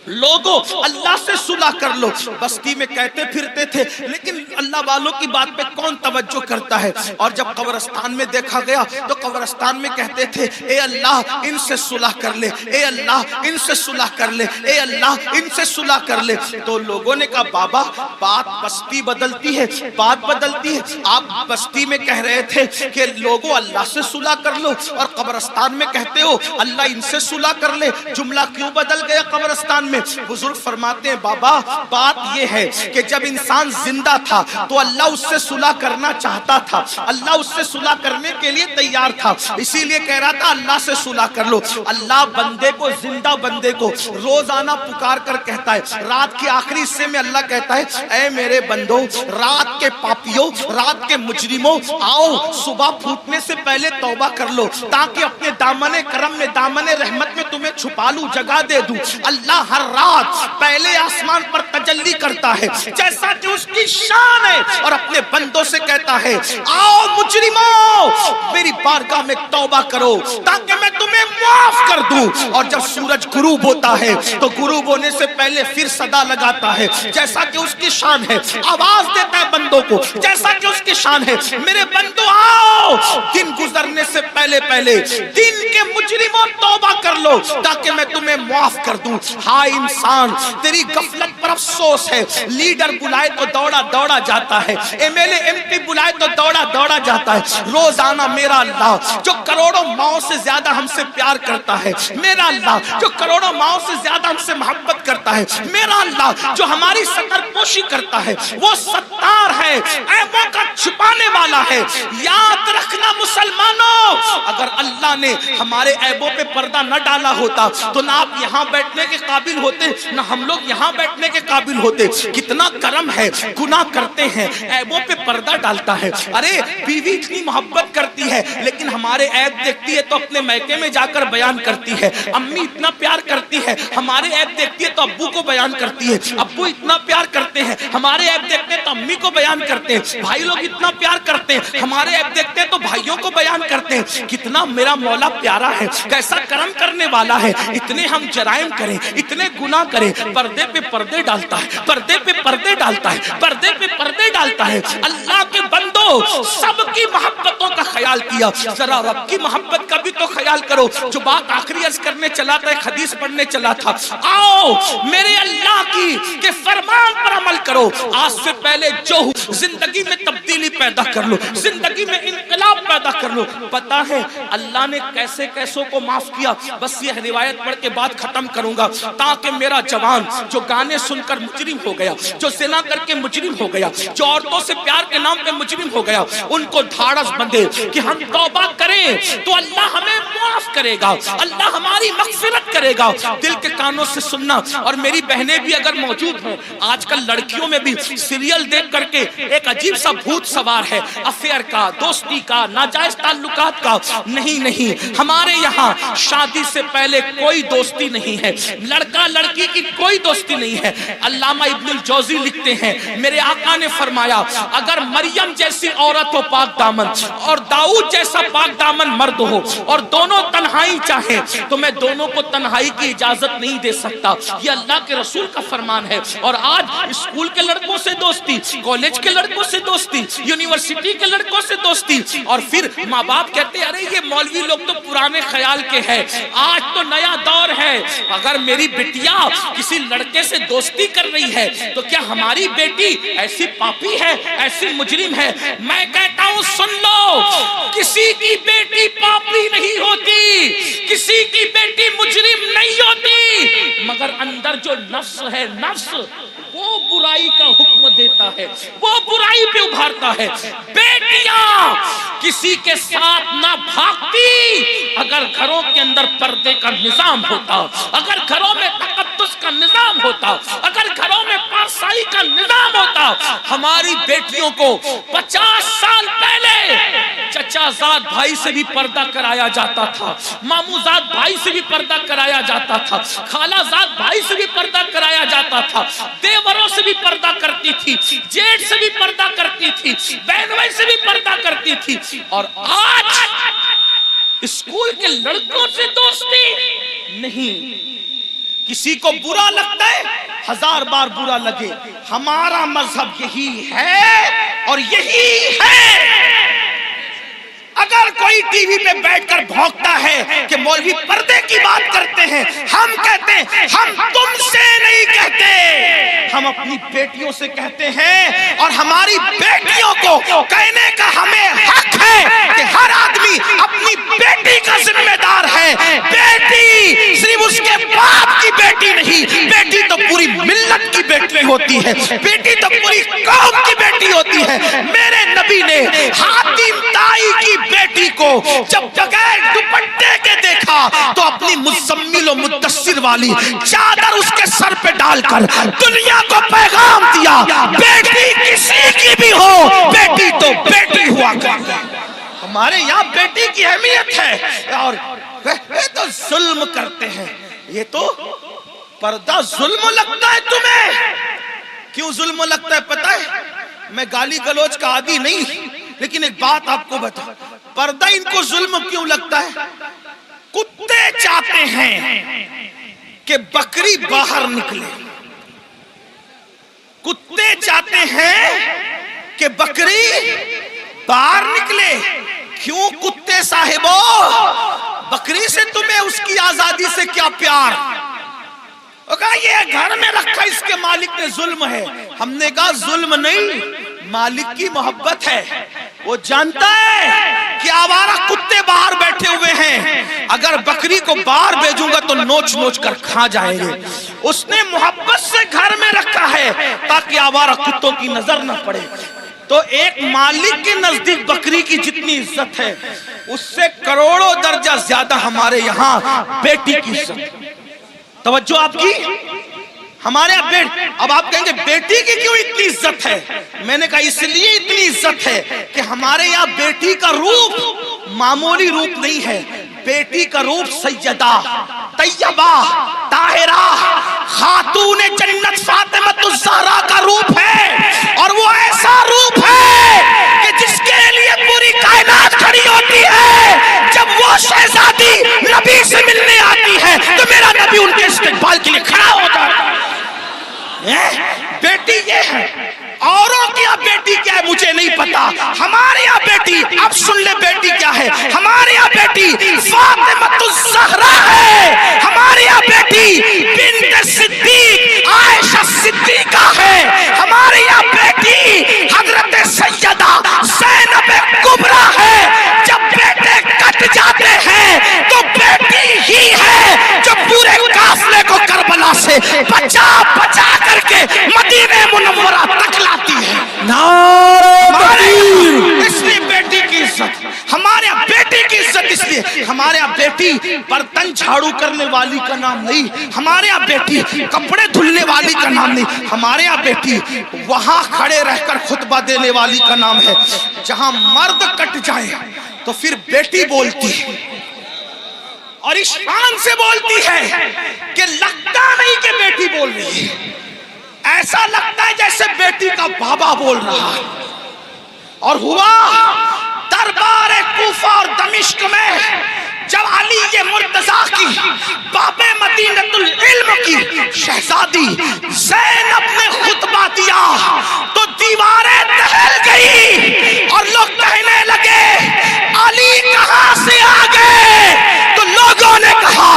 لوگوں اللہ سے صلح کر لو. بستی میں کہتے پھرتے تھے لیکن اللہ والوں کی بات پہ کون توجہ کرتا ہے. اور جب قبرستان میں دیکھا گیا تو قبرستان میں کہتے تھے اے اللہ ان سے صلح کر لے, اے اللہ ان سے صلح کر لے, اے اللہ ان سے صلح کر لے. تو لوگوں نے کہا بابا بات بستی بدلتی ہے, بات بدلتی ہے. آپ بستی میں کہہ رہے تھے کہ لوگوں اللہ سے صلح کر لو اور قبرستان میں کہتے ہو اللہ ان سے صلح کر لے, جملہ کیوں بدل گیا قبرستان میں؟ بزرگ فرماتے ہیں بابا بات یہ ہے کہ جب انسان زندہ تھا تو اللہ اس سے صلح کرنا چاہتا تھا, اللہ اس سے صلح کرنے کے لیے تیار تھا, اسی لیے کہہ رہا تھا اللہ سے صلح کر لو. اللہ بندے کو, زندہ بندے کو روزانہ پکار کر کہتا ہے, رات کے آخری حصے میں اللہ کہتا ہے اے میرے بندو, رات کے پاپیوں, رات کے مجرموں, آؤ صبح پھوٹنے سے پہلے توبہ کر لو تاکہ اپنے دامن کرم میں, دامن رحمت میں تمہیں چھپا لوں, جگہ دے دوں. اللہ ہر رات پہلے آسمان پر تجلی کرتا ہے جیسا کہ اس کی شان ہے اور اپنے بندوں سے کہتا ہے آؤ مجرموں میری بارگاہ میں توبہ کرو تاکہ میں تمہیں معاف کر دوں. اور جب سورج غروب ہوتا ہے تو غروب ہونے سے پہلے پھر صدا لگاتا ہے جیسا کہ اس کی شان ہے, آواز دیتا ہے بندوں کو جیسا کہ اس کی شان ہے, میرے بندوں آؤ دن گزرنے سے پہلے پہلے دن کے مجرموں توبہ کر کر لو تاکہ میں تمہیں معاف کر دوں. ہائے انسان، تیری غفلت پر افسوس ہے. لیڈر بلائے تو دوڑا دوڑا جاتا ہے، M L A M P بلائے تو دوڑا دوڑا جاتا ہے. روزانہ میرا اللہ جو کروڑوں ماؤں سے زیادہ ہم سے پیار کرتا ہے، میرا اللہ جو کروڑوں ماؤں سے زیادہ ہم سے محبت کرتا ہے، میرا اللہ جو ہماری ستر پوشی کرتا ہے، وہ ستار ہے، عیبوں کا چھپانے والا ہے. یاد رکھنا مسلمانوں، اگر اللہ نے ہمارے عیبوں پہ پردہ نہ ڈالا ہوتا تو نہ آپ یہاں بیٹھنے کے قابل ہوتے، نہ ہم لوگ یہاں بیٹھنے کے قابل ہوتے. کتنا کرم ہے، گناہ کرتے ہیں، عیبوں پہ پردہ ڈالتا ہے. ارے بیوی اتنی محبت کرتی ہے لیکن ہمارے عیب دیکھتی ہے تو اپنے میکے میں جا کر بیان کرتی ہے. امی اتنا پیار کرتی ہے، ہمارے عیب دیکھتی ہے تو ابو کو بیان کرتی ہے. ابو اتنا پیار کرتے ہیں، ہمارے عیب دیکھتے ہیں تو امی کو بیان کرتے ہیں. بھائی لوگ اتنا پیار کرتے ہیں، ہمارے عیب دیکھتے ہیں تو بھائیوں کو بیان کرتے ہیں. کتنا میرا مولا پیارا ہے، کیسا کرم کرنے والا ہے. اتنے ہم جرائم کریں، اتنے گناہ کریں، پردے پہ پردے ڈالتا ہے، پردے پہ پردے ڈالتا ہے، پردے پہ پردے ڈالتا ہے. اللہ کے بندو، سب کی محبتوں کا خیال کیا، ذرا رب کی محبت کا بھی تو خیال کرو. جو بات آخری عرض کرنے چلا تھا، ایک حدیث پڑھنے چلا تھا، آؤ میرے اللہ کی کہ فرمان پر عمل کرو. آج سے پہلے جو زندگی میں تبدیلی پیدا کر لو، زندگی میں انقلاب پیدا کر لو. پتا ہے اللہ نے کیسے کیسوں کو معاف کیا. بس یہ روایت پڑھ کے بات ختم کروں گا تاکہ میرا جوان جو گانے سن کر مجرم ہو گیا، جو زنا کر کے مجرم ہو گیا، جو عورتوں سے پیار کے نام پہ مجرم ہو گیا، ان کو دھاڑس بندے کہ ہم توبہ کریں تو اللہ ہمیں معاف کرے گا، اللہ ہماری مغفرت کرے گا. دل کے کانوں سے سننا. اور میری بہنیں بھی اگر موجود ہیں، آج کل لڑکیوں میں بھی سیریل دیکھ کر کے ایک عجیب سا بھوت سوار ہے، افیئر کا، دوستی کا، ناجائز تعلقات کا. نہیں، ہمارے یہاں شادی سے پہلے کوئی دوستی نہیں ہے، لڑکا لڑکی کی کوئی دوستی نہیں ہے. علامہ ابن الجوزی لکھتے ہیں، میرے آقا نے فرمایا اگر مریم جیسی عورت ہو پاک دامن اور داؤد جیسا پاک دامن مرد ہو اور دونوں تنہائی چاہیں تو میں دونوں کو تنہائی کی اجازت نہیں دے سکتا. یہ اللہ کے رسول کا فرمان ہے. اور آج اسکول کے لڑکوں سے دوستی، کالج کے لڑکوں سے دوستی، یونیورسٹی کے لڑکوں سے دوستی، اور پھر ماں باپ کہتے ہیں ارے یہ مولوی لوگ تو پرانے خیال کے ہیں، آج تو نیا دور ہے. اگر میری بیٹیا کسی لڑکے سے دوستی کر رہی ہے تو کیا ہماری بیٹی ایسی پاپی ہے، ایسی مجرم ہے؟ میں کہتا ہوں سن لو، کسی کی بیٹی پاپی نہیں ہوتی، کسی کی بیٹی مجرم نہیں ہوتی، مگر اندر جو نفس ہے، نفس وہ برائی کا حکم دیتا ہے، وہ برائی پہ ابھارتا ہے. بیٹیاں کسی کے ساتھ نہ بھاگتی اگر گھروں کے اندر پردے کا نظام ہوتا، اگر گھروں میں تقدس کا نظام ہوتا، اگر گھروں میں پارسائی کا نظام ہوتا. ہماری بیٹیوں کو 50 سال پہلے چچا زاد بھائی سے بھی پردہ کرایا جاتا تھا، مامو زاد بھائی سے بھی پردہ کرایا جاتا تھا، خالہ زاد بھائی سے بھی پردہ کرایا جاتا تھا، دیوروں سے بھی پردہ کرتی تھی، جیٹ سے بھی پردہ کرتی تھی، بہن بھائی سے بھی پردہ کرتی تھی. اور آج اسکول کے لڑکوں سے دوستی نہیں. کسی کو برا لگتا ہے، 1000 بار برا لگے، ہمارا مذہب یہی ہے اور یہی ہے. اگر کوئی ٹی وی پہ بیٹھ کر بھونکتا ہے کہ مولوی پردے کی بات کرتے ہیں، ہم کہتے ہیں ہم تم سے نہیں کہتے، ہم اپنی بیٹیوں سے کہتے ہیں. اور ہماری بیٹیوں کو کہنے کا ہمیں حق ہے کہ ہر آدمی اپنی بیٹی کا ذمہ دار ہے. بیٹی صرف اس کے باپ کی بیٹی نہیں، بیٹی تو پوری ملت کی بیٹی ہوتی ہے، بیٹی تو پوری قوم کی بیٹی ہوتی ہے. میرے نبی نے حاتم طائی کی بیٹی کو جب بغیر دوپٹے کے دیکھا تو اپنی مزمل و مدثر والی چادر اس کے سر پہ ڈال کر دنیا کو پیغام دیا، بیٹی کسی کی بھی ہو، بیٹی تو بیٹی ہوا کرتی. ہمارے یہاں بیٹی کی اہمیت ہے. اور یہ تو ظلم کرتے ہیں، یہ تو پردہ ظلم لگتا ہے تمہیں. کیوں ظلم لگتا ہے پتہ ہے؟ میں گالی گلوچ کا عادی نہیں، لیکن ایک بات آپ کو بتا، پردہ ان کو ظلم کیوں لگتا ہے؟ کتے چاہتے ہیں کہ بکری باہر نکلے، کتے چاہتے ہیں کہ بکری باہر نکلے. کیوں کتے صاحبو؟ بکری سے تمہیں اس کی آزادی کا پیار. وہ کہا یہ گھر میں رکھا اس کے مالک نے ظلم ہے. ہم نے کہا ظلم نہیں، مالک کی محبت ہے. وہ جانتا ہے کہ آوارہ کتے باہر بیٹھے ہوئے ہیں، اگر بکری کو باہر بھیجوں گا تو نوچ نوچ کر کھا جائیں گے. اس نے محبت سے گھر میں رکھا ہے تاکہ آوارہ کتوں کی نظر نہ پڑے. تو ایک مالک کے نزدیک بکری کی جتنی عزت ہے اس سے کروڑوں درجہ زیادہ ہمارے یہاں بیٹی کی عزت. توجہ آپ کی. ہمارے اب آپ کہیں گے بیٹی کی کیوں اتنی عزت ہے؟ میں نے کہا اس لیے اتنی عزت ہے کہ ہمارے یہاں بیٹی کا روپ معمولی روپ نہیں ہے. بیٹی کا روپ سیدہ طیبہ طاہرہ خاتون جنت فاطمۃ الزہرا کا روپ ہے. اور وہ ایسا روپ ہے کہ جس کے لیے پوری کائنات کھڑی ہوتی ہے. جب وہ شہزادی نبی سے ملنے آتی ہے تو میرا نبی ان کے استقبال کے لیے کھڑا ہوتا ہے. بیٹی یہ ہے. اوروں کی یہاں بیٹی کیا ہے مجھے نہیں پتا. ہمارے یہاں بیٹی، اب سن لے بیٹی کیا ہے. ہمارے یہاں بیٹی فاطمۃ الزہرا ہے. ہمارے یہاں بیٹی بنت صدیق عائشہ صدیقہ ہے. ہمارے یہاں بیٹی حضرت سیدہ زینب کبریٰ ہے. جب بیٹے کٹ جاتے ہیں تو بیٹی ہی ہے جو پورے قافلے کو کربلا سے بچا بچا کر کے مدینہ منورہ تک لاتی ہے. نعرہ تکبیر. اس لیے بیٹی کی عزت ہمارے یہاں، بیٹی کی عزت اس لیے ہمارے یہاں بیٹی برتن جھاڑو کرنے والی کا نام نہیں. ہمارے یہاں بیٹی کپڑے دھلنے والی کا نام نہیں. ہمارے یہاں بیٹی وہاں کھڑے رہ کر خطبہ دینے والی کا نام ہے. جہاں مرد کٹ جائے تو پھر بیٹی بولتی اور اس شان سے بولتی ہے کہ لگتا نہیں کہ بیٹی بول رہی ہے. ایسا لگتا ہے جیسے بیٹی کا بابا بول رہا ہے. اور ہوا دربار کوفہ اور دمشق میں جب علی مرتضیٰ کی باب مدینۃ العلم کی شہزادی زینب نے خطبہ دیا تو دیواریں دہل گئی اور لوگ کہنے لگے علی کہاں سے آ گئے. تو لوگوں نے کہا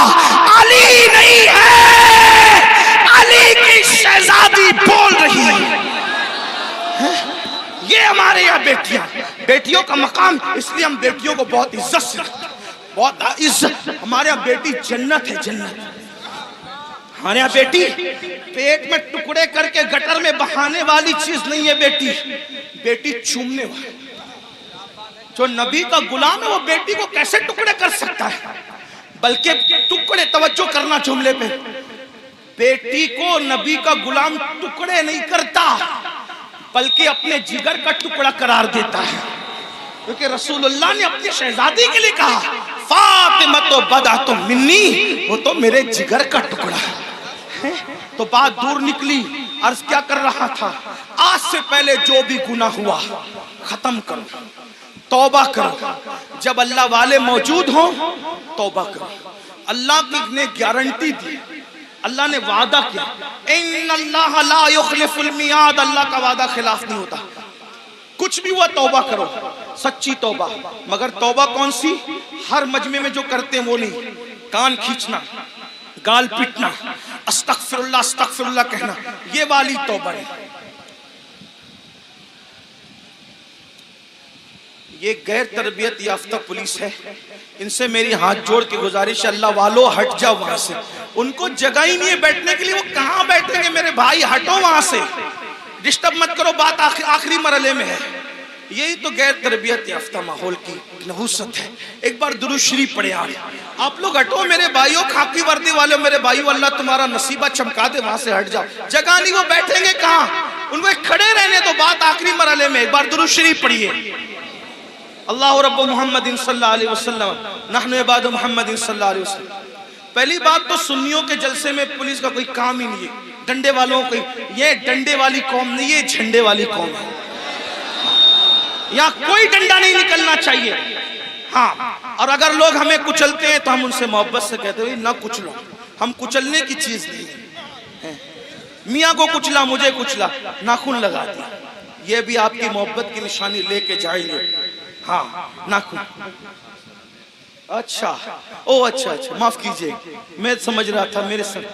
علی نہیں ہے، علی کی شہزادی بول رہی ہے. یہ ہمارے یہاں بیٹیاں، بیٹیوں کا مقام اس لیے ہم بیٹیوں کو بہت عزت سے رکھتے ہیں. بہت عزت. ہمارے یہاں بیٹی جنت ہے، جنت. ہمارے یہاں بیٹی پیٹ میں ٹکڑے کر کے گٹر میں بہانے والی چیز نہیں ہے. بیٹی بیٹی چومنے والی. جو نبی کا غلام ہے وہ بیٹی کو کیسے ٹکڑے کر سکتا ہے؟ بلکہ ٹکڑے، توجہ کرنا جملے پہ، بیٹی کو نبی کا غلام ٹکڑے نہیں کرتا بلکہ اپنے جگر کا ٹکڑا قرار دیتا ہے. کیونکہ رسول اللہ نے اپنی شہزادی کے لیے کہا فاطمہ تو بدعۃ منی، وہ تو میرے جگر کا ٹکڑا ہے. تو بات دور نکلی. عرض کیا کر رہا تھا؟ آج سے پہلے جو بھی گناہ ہوا ختم کرو، توبہ کرو. جب اللہ والے موجود ہوں توبہ کرو. اللہ نے گارنٹی دی، اللہ نے وعدہ کیا ان اللہ لا یخلف المیعاد. اللہ کا وعدہ خلاف نہیں ہوتا. کچھ بھی ہوا توبہ کرو، سچی توبہ. مگر توبہ کون سی؟ ہر مجمع میں جو کرتے ہیں وہ نہیں. کان کھینچنا، گال پیٹنا، استغفر اللہ کہنا، یہ والی توبہ ہے. یہ غیر تربیت یافتہ پولیس ہے. ان سے میری ہاتھ جوڑ کے گزارش ہے، اللہ والو ہٹ جاؤ وہاں سے. ان کو جگہ ہی نہیں ہے بیٹھنے کے لیے. وہ کہاں بیٹھیں گے میرے بھائی؟ ہٹو وہاں سے، ڈسٹرب مت کرو. بات آخری مرحلے میں ہے. یہی تو غیر تربیت یافتہ ماحول کی نحوست ہے. ایک بار درود شریف پڑھے. آپ لوگ ہٹو میرے بھائیوں، خاکی وردی والے میرے بھائیوں، اللہ تمہارا نصیبہ چمکا دے. وہاں سے ہٹ جاؤ، جگہ نہیں. وہ بیٹھیں گے کہاں؟ ان کو کھڑے رہنے تو. بات آخری مرحلے میں. ایک بار درود شریف پڑھیے. اللہ رب محمد صلی اللہ علیہ وسلم نحن عباد محمد صلی اللہ علیہ وسلم. پہلی بات تو سنیوں کے جلسے میں پولیس کا کوئی کام ہی نہیں ہے. ڈنڈے والوں کو، یہ ڈنڈے والی قوم نہیں، یہ جھنڈے والی قوم ہے. یہاں کوئی ڈنڈا نہیں نکلنا چاہیے. ہاں، اور اگر لوگ ہمیں کچلتے ہیں تو ہم ان سے محبت سے کہتے ہیں نہ کچلو. ہم کچلنے کی چیز نہیں. میاں کو کچلا، مجھے کچلا، ناخن لگا دیا، یہ بھی آپ کی محبت کی نشانی لے کے جائیں گے. ہاں، ناخن. اچھا اچھا معاف کیجئے، میں سمجھ رہا تھا میرے سر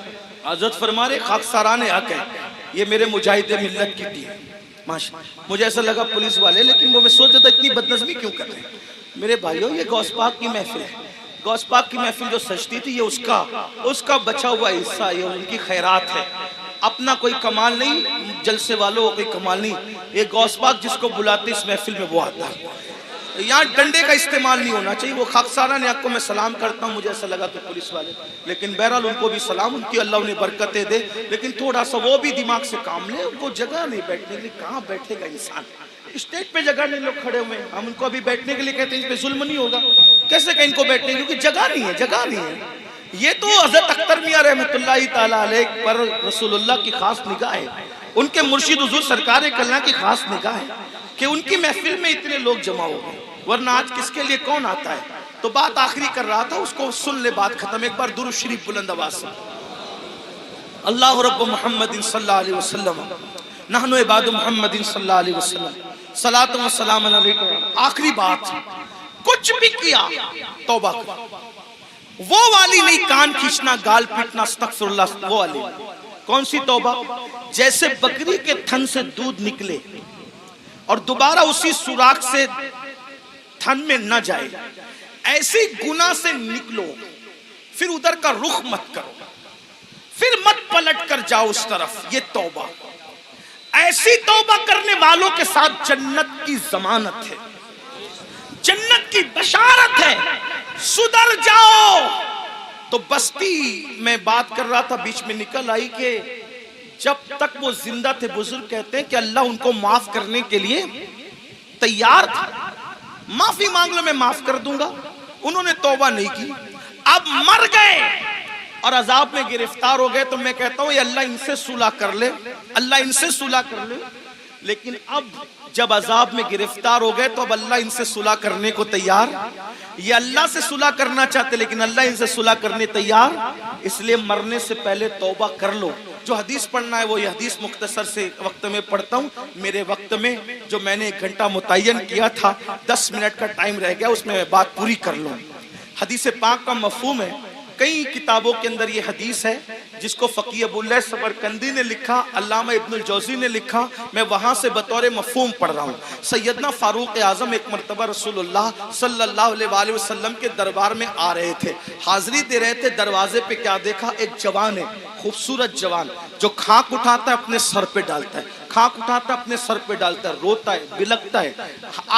حضرت فرما رہے خاکساران حق ہے، یہ میرے مجاہد ملت کی ٹیم، ماشاء مجھے ایسا لگا پولیس والے، لیکن وہ میں سوچ رہا تھا اتنی بدنظمی کیوں کر رہے ہیں میرے بھائیوں؟ یہ غوث پاک کی محفل ہے، غوث پاک کی محفل جو سجتی تھی یہ اس کا بچا ہوا حصہ، یہ ان کی خیرات ہے، اپنا کوئی کمال نہیں، جلسے والوں کوئی کمال نہیں، یہ غوث پاک جس کو بلاتے اس محفل میں وہ آتا ہے۔ یہاں ڈنڈے کا استعمال نہیں ہونا چاہیے، وہ خاکساران حق کو میں سلام کرتا ہوں، مجھے ایسا لگا کہ پولیس والے، لیکن بہرحال ان کو بھی سلام، ان کی اللہ انہیں برکتیں دے، لیکن تھوڑا سا وہ بھی دماغ سے کام لے، ان کو جگہ نہیں بیٹھنے کے لیے، کہاں بیٹھے گا انسان؟ اسٹیج پہ جگہ نہیں، لوگ کھڑے ہوئے ہیں، ہم ان کو ابھی بیٹھنے کے لیے کہتے ہیں اس پہ ظلم نہیں ہوگا، کیسے کہ ان کو بیٹھنے کے لیے، کیونکہ جگہ نہیں ہے۔ یہ تو حضرت اختر میاں رحمت اللہ تعالیٰ علیہ پر رسول اللہ کی خاص نگاہ ہے، ان کے مرشد حضور سرکار کلہ کی خاص نگاہ ہے کہ ان کی محفل میں اتنے لوگ جمع ہو گئے، ورنہ آج کس کے لیے کون آتا ہے؟ تو بات آخری کر رہا تھا، اس کو سن لے، بات ختم، ایک بار درود شریف بلند آواز سے، اللہ رب محمد صلی اللہ علیہ وسلم نحن عباد محمد صلی اللہ علیہ وسلم صلاۃ و سلام علیکم۔ آخری بات، کچھ بھی کیا توبہ کر، وہ والی نہیں، کان کھینچنا، گال پیٹنا، استغفر اللہ، وہ والی۔ کون سی توبہ؟ جیسے بکری کے تھن سے دودھ نکلے اور دوبارہ اسی سوراخ سے تھن میں نہ جائے، ایسی گناہ سے نکلو، پھر ادھر کا رخ مت کرو، پھر مت پلٹ کر جاؤ اس طرف، یہ توبہ۔ ایسی توبہ کرنے والوں کے ساتھ جنت کی ضمانت ہے، جنت کی بشارت ہے، سدھر جاؤ۔ تو بستی میں بات کر رہا تھا، بیچ میں نکل آئی کہ جب تک وہ زندہ تھے، بزرگ کہتے ہیں کہ اللہ ان کو معاف کرنے کے لیے تیار تھا، معافی مانگ لو میں معاف کر دوں گا، انہوں نے توبہ نہیں کی، اب مر گئے اور عذاب میں گرفتار ہو گئے، تو میں کہتا ہوں یہ اللہ ان سے صلح کر لے، اللہ ان سے صلح کر لے، لیکن اب جب عذاب میں گرفتار ہو گئے تو اب اللہ ان سے صلح کرنے کو تیار، یہ اللہ سے صلح کرنا چاہتے لیکن اللہ ان سے صلح کرنے تیار، اس لیے مرنے سے پہلے توبہ کر لو۔ جو حدیث پڑھنا ہے وہ یہ حدیث مختصر سے وقت میں پڑھتا ہوں، میرے وقت میں جو میں نے 1 گھنٹہ متعین کیا تھا 10 منٹ کا ٹائم رہ گیا، اس میں بات پوری کر لوں۔ حدیث پاک کا مفہوم ہے، کئی کتابوں کے اندر یہ حدیث ہے جس کو فقی ابو اللہ سمرقندی نے لکھا، علامہ ابن الجوزی نے لکھا، میں وہاں سے بطور مفہوم پڑھ رہا ہوں۔ سیدنا فاروق اعظم ایک مرتبہ رسول اللہ صلی اللہ علیہ وسلم کے دربار میں آ رہے تھے، حاضری دے رہے تھے، دروازے پہ کیا دیکھا؟ ایک جوان ہے، خوبصورت جوان، جو کھاک اٹھاتا ہے اپنے سر پہ ڈالتا ہے، کھاک اٹھاتا ہے اپنے سر پہ ڈالتا ہے، روتا ہے، بلکتا ہے،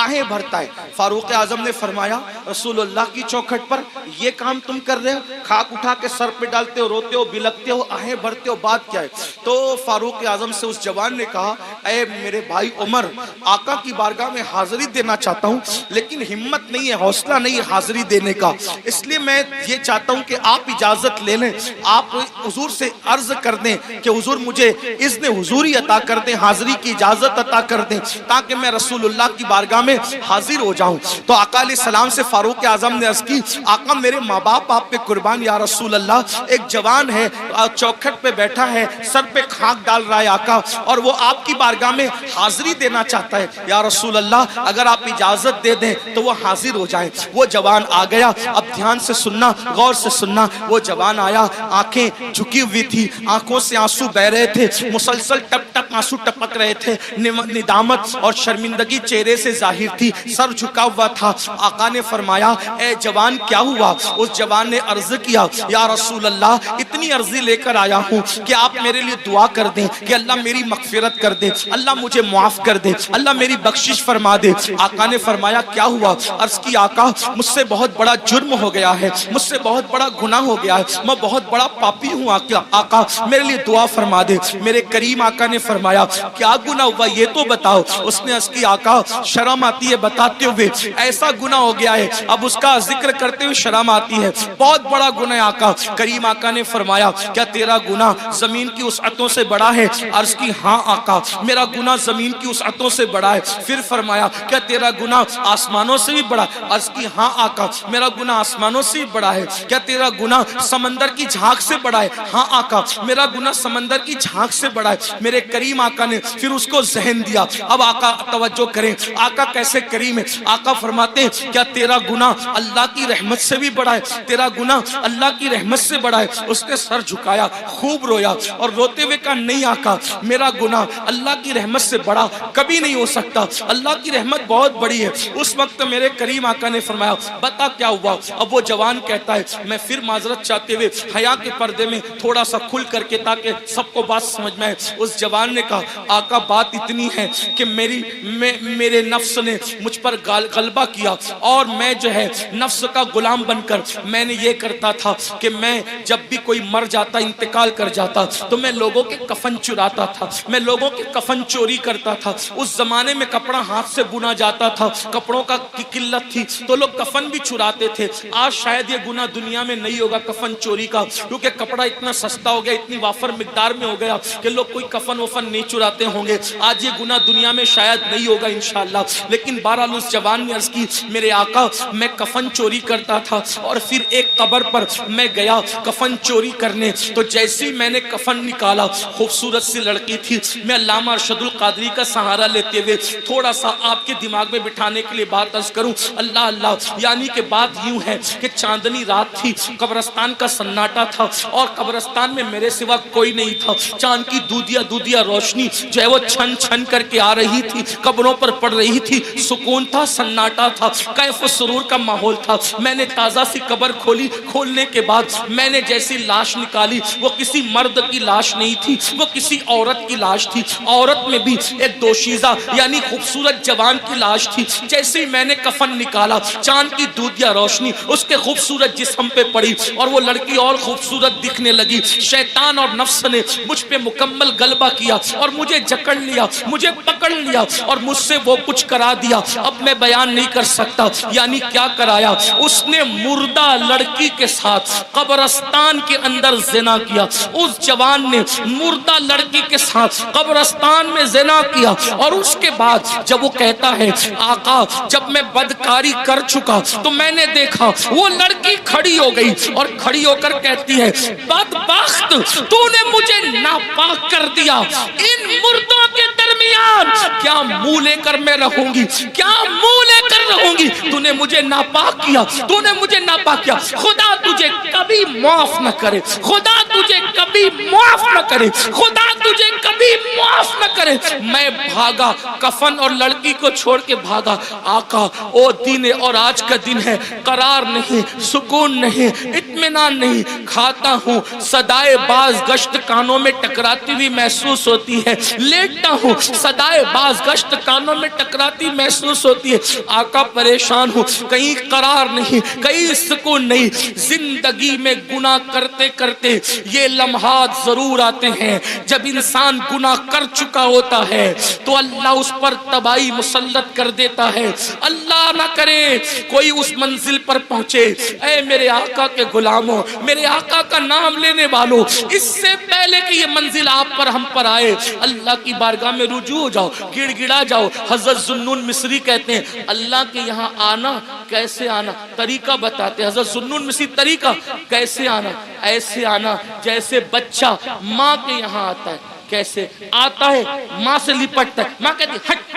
آہیں بھرتا ہے۔ فاروق اعظم نے فرمایا رسول اللہ کی چوکھٹ پر یہ کام تم کر رہے ہو، کھاک اٹھا کے سر پہ ڈالتے ہو، روتے ہو، بلکتے ہو، آہیں بھرتے ہو، بات کیا ہے؟ تو فاروق اعظم سے اس جوان نے کہا اے میرے بھائی عمر، آقا کی بارگاہ میں حاضری دینا چاہتا ہوں لیکن ہمت نہیں ہے، حوصلہ نہیں ہے حاضری دینے کا، اس لیے میں یہ چاہتا ہوں کہ آپ اجازت لے لیں، آپ حضور سے عرض کر دیں کہ حضور مجھے اذن حضوری عطا کر دیں، حاضری کی اجازت عطا کر دیں تاکہ میں رسول اللہ کی بارگاہ میں حاضر ہو جاؤں۔ تو آقا علیہ السلام سے فاروق اعظم نے عرض کی آقا میرے ماں باپ آپ پہ قربان یا رسول اللہ، ایک جوان ہے چوکھٹ پہ بیٹھا ہے، سر پہ خاک ڈال رہا ہے آقا، اور وہ آپ کی بارگاہ میں حاضری دینا چاہتا ہے، یا رسول اللہ اگر آپ اجازت دے دیں تو وہ حاضر ہو جائیں۔ وہ جوان آ گیا، اب دھیان سے سننا، غور سے سننا، وہ جوان آیا، آنکھیں جھکی ہوئی تھی، آنکھوں سے آنسو بہ رہے تھے، مسلسل ٹپ ٹپ آنسو ٹپک رہے تھے، ندامت اور شرمندگی چہرے سے ظاہر تھی، سر جھکا ہوا تھا۔ آقا نے فرمایا اے جوان کیا ہوا؟ اس جوان نے عرض کیا یا رسول اللہ اتنی عرضی لے کر آیا ہوں کہ آپ میرے لیے دعا کر دیں کہ اللہ میری مغفرت کر دے، اللہ مجھے معاف کر دے، اللہ میری بخشش فرما دے۔ آقا نے فرمایا کیا ہوا؟ عرض کی آقا مجھ سے بہت بڑا جرم ہو گیا ہے، مجھ سے بہت بڑا گناہ ہو گیا ہے، میں بہت بڑا پاپی ہوں آقا میرے لیے دعا فرما دے۔ میرے کریم آقا نے فرمایا کیا گناہ ہوا یہ تو بتاؤ۔ اس نے عرض کی آقا شرم آتی ہے بتاتے ہوئے، ایسا گناہ ہو گیا ہے اب اس کا ذکر کرتے ہوئے شرم آتی ہے، بہت بڑا گناہ آقا۔ کریم آقا نے فرمایا کیا تیرا گناہ زمین کی وسعتوں سے بڑا ہے؟ عرض کی ہاں آقا میرا میرا گناہ زمین کی وسعتوں سے بڑا ہے. پھر فرمایا کیا تیرا گناہ آسمانوں سے بھی بڑا ہے؟ عرض کی ہاں آقا میرا گناہ آسمانوں سے بھی بڑا ہے. کیا تیرا گناہ سمندر کی جھاگ سے بڑا ہے؟ ہاں آقا میرا گناہ سمندر کی جھاگ سے بڑا ہے. میرے کریم آقا نے پھر اس کو ذہن دیا. اب آقا توجہ کریں, آقا کیسے کریم ہے. آقا فرماتے ہیں کیا تیرا گناہ اللہ کی رحمت سے بھی بڑا ہے؟ تیرا گناہ اللہ کی رحمت سے بڑا ہے. اس نے سر جھکایا, خوب رویا اور روتے ہوئے کہا نہیں آقا میرا گناہ اللہ کی رحمت سے بڑا کبھی نہیں ہو سکتا, اللہ کی رحمت بہت بڑی ہے. اس وقت میرے کریم آقا نے فرمایا بتا کیا ہوا. اب وہ جوان کہتا ہے میں پھر معذرت چاہتے ہوئے حیا کے پردے میں تھوڑا سا کھل کر کے تاکہ سب کو بات سمجھ میں آئے. اس جوان نے کہا آقا بات اتنی ہے کہ میرے نفس نے مجھ پر غلبہ کیا اور میں جو ہے نفس کا غلام بن کر میں نے یہ کرتا تھا کہ میں جب بھی کوئی مر جاتا انتقال کر جاتا تو میں لوگوں کے کفن چراتا تھا, میں لوگوں کے کفن چوری کرتا تھا. اس زمانے میں کپڑا ہاتھ سے بنا جاتا تھا, کپڑوں کا قلت تھی تو لوگ کفن بھی چراتے تھے. آج شاید یہ گناہ دنیا میں نہیں ہوگا کفن چوری کا, کیونکہ کپڑا اتنا سستا ہو گیا, اتنی وافر مقدار میں ہو گیا کہ لوگ کوئی کفن وفن نہیں چراتے ہوں گے. آج یہ گناہ دنیا میں شاید نہیں ہوگا انشاءاللہ. لیکن بہرحال اس جوان نے عرض کی میرے آقا میں کفن چوری کرتا تھا اور پھر ایک قبر پر میں گیا کفن چوری کرنے, تو جیسی میں نے کفن نکالا خوبصورت سی لڑکی تھی. میں علامہ ارشد القادری کا سہارا لیتے ہوئے تھوڑا سا آپ کے دماغ میں بٹھانے کے لیے بات عرض کروں. اللہ اللہ, یعنی کہ بات یوں ہے کہ چاندنی رات تھی, قبرستان کا سناٹا تھا اور قبرستان میں میرے سوا کوئی نہیں تھا. چاند کی دودیا روشنی جو ہے وہ چھن چھن کر کے آ رہی تھی, قبروں پر پڑ رہی تھی. سکون تھا, سناٹا تھا, کیف و سرور کا ماحول تھا. میں نے تازہ سی قبر کھولی, کھولنے کے بعد میں نے جیسی لاش نکالی وہ کسی مرد کی لاش نہیں تھی, وہ کسی عورت کی لاش تھی. عورت میں بھی ایک دوشیزہ یعنی خوبصورت جوان کی لاش تھی. جیسے ہی میں نے کفن نکالا چاند کی دودیا روشنی اس کے خوبصورت جسم پہ پڑی اور وہ لڑکی اور خوبصورت دکھنے لگی. شیطان اور نفس نے مجھ پہ مکمل غلبہ کیا اور مجھے جکڑ لیا, مجھے پکڑ لیا اور مجھ سے وہ کچھ کرا دیا اب میں بیان نہیں کر سکتا. یعنی کیا کرایا, اس نے مردہ لڑکی کے ساتھ قبرستان کے اندر زنا کیا. اس جوان نے مردہ لڑکی کے ساتھ قبرستان میں زنا کیا اور اس کے بعد جب وہ کہتا ہے آقا جب میں بدکاری کر چکا تو میں نے دیکھا وہ لڑکی کھڑی ہو گئی اور کھڑی ہو کر کہتی ہے بدبخت تو نے مجھے ناپاک کر دیا, ان مردوں کے درمیان کیا منہ لے کر میں رہوں گی, کیا منہ لے کر رہوں گی. تو نے مجھے ناپاک کیا, تو نے مجھے ناپاک کیا. خدا تجھے کبھی معاف نہ کرے, خدا تجھے کبھی معاف نہ کرے, خدا تجھے کبھی معاف نہ کرے. میں بھاگا, کفن اور لڑکی کو چھوڑ کے بھاگا. آقا او دن اور آج کا دن ہے, قرار نہیں, سکون نہیں, اطمینان نہیں. کھاتا ہوں صدائے باز گشت کانوں میں ٹکراتی ہوئی محسوس ہوتی ہے, لیٹتا ہوں صدائے باز گشت کانوں میں ٹکراتی محسوس ہوتی ہے. آقا پریشان ہوں, کہیں قرار نہیں, کہیں سکون نہیں. زندگی میں گناہ کرتے کرتے یہ لمحات ضرور آتے ہیں جب انسان گناہ کر چکا ہوتا ہے تو اللہ اس پر تباہی مسلط کر دیتا ہے. اللہ نہ کرے کوئی اس منزل پر پہنچے. اے میرے آقا کے غلاموں, میرے آقا کا نام لینے والوں, اس سے پہلے کہ یہ منزل آپ پر ہم پر آئے اللہ کی بارگاہ میں رجوع ہو جاؤ, گڑ گڑا جاؤ. حضرت ذوالنون مصری کہتے ہیں اللہ کے یہاں آنا کیسے آنا, طریقہ بتاتے ہیں. حضرت ذوالنون مصری طریقہ کیسے آنا, ایسے آنا جیسے بچہ ماں کے یہاں آتا ہے. کیسے آتا ہے, ماں سے لپٹتا ہے, ماں کہتی ہے ہٹ.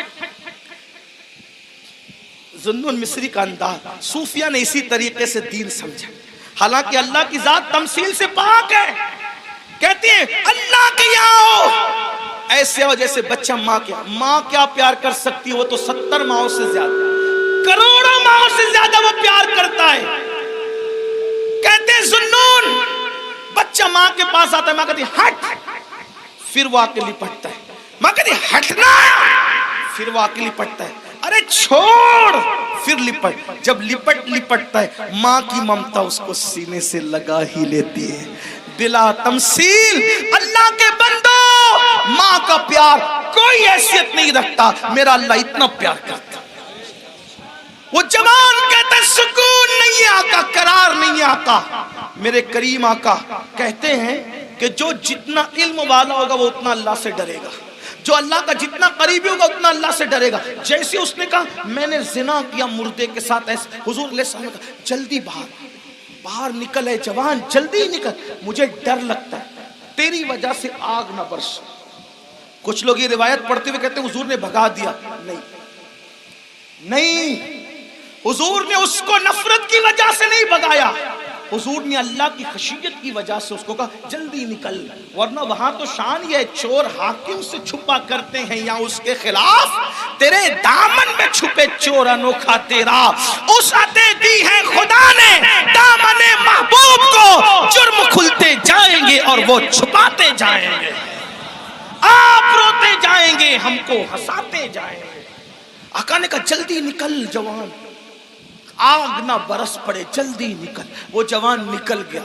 ذوالنون مصری کا انداز صوفیہ نے اسی طریقے سے دین سمجھا. حالانکہ اللہ کی ذات تمثیل سے پاک ہے. کہتی ہے اللہ کے یہاں ہو ایسے ہو جیسے بچہ ماں کے. ماں کیا پیار کر سکتی ہے, وہ تو 70 ماؤں سے زیادہ, کروڑوں ماؤں سے زیادہ وہ پیار کرتا ہے. کہتے ہیں ذوالنون بچہ ماں کے پاس آتا ہے, ماں کہتی ہے ہٹ, پھر وہ آ کے لپٹتا ہے. ماں کہتی ہے ہٹنا, پھر وہ آ کے لپٹتا ہے. ارے چھوڑ, پھر لپٹ. جب لپٹتا ہے ماں کی ممتا اس کو سینے سے لگا ہی لیتی ہے. بلا تمثیل اللہ کے بندو, ماں کا پیار کوئی حیثیت نہیں رکھتا. میرا اللہ اتنا پیار کرتا. وہ جوان کہتا ہے سکون نہیں آقا, قرار نہیں آقا. میرے کریم آقا کہتے ہیں کہ جو جتنا علم والا ہوگا وہ اتنا اللہ سے ڈرے گا, جو اللہ کا جتنا قریبی ہوگا اتنا اللہ سے ڈرے گا. جیسے اس نے کہا میں نے زنا کیا مردے کے ساتھ, ایسے حضور علیہ السلام نے کہا جلدی باہر نکل ہے جوان, جلدی نکل, مجھے ڈر لگتا ہے تیری وجہ سے آگ نہ برس. کچھ لوگ یہ روایت پڑھتے ہوئے کہتے ہیں حضور نے بھگا دیا. نہیں, حضور نے اس کو نفرت کی وجہ سے نہیں بھگایا, حضور نے اللہ کی خشیت کی وجہ سے اس کو کہا جلدی نکل. ورنہ وہاں تو شان یہ چور حاکم سے چھپا کرتے ہیں یا اس کے خلاف, تیرے دامن میں چھپے چور انوکھا تیرا. وسعتیں دی ہے خدا نے دامن محبوب کو, جرم کھلتے جائیں گے اور وہ چھپاتے جائیں گے. آپ روتے جائیں گے ہم کو ہنساتے جائیں گے. آقا نے کہا جلدی نکل جوان, آگ نہ برس پڑے, جلدی نکل. وہ جوان نکل گیا.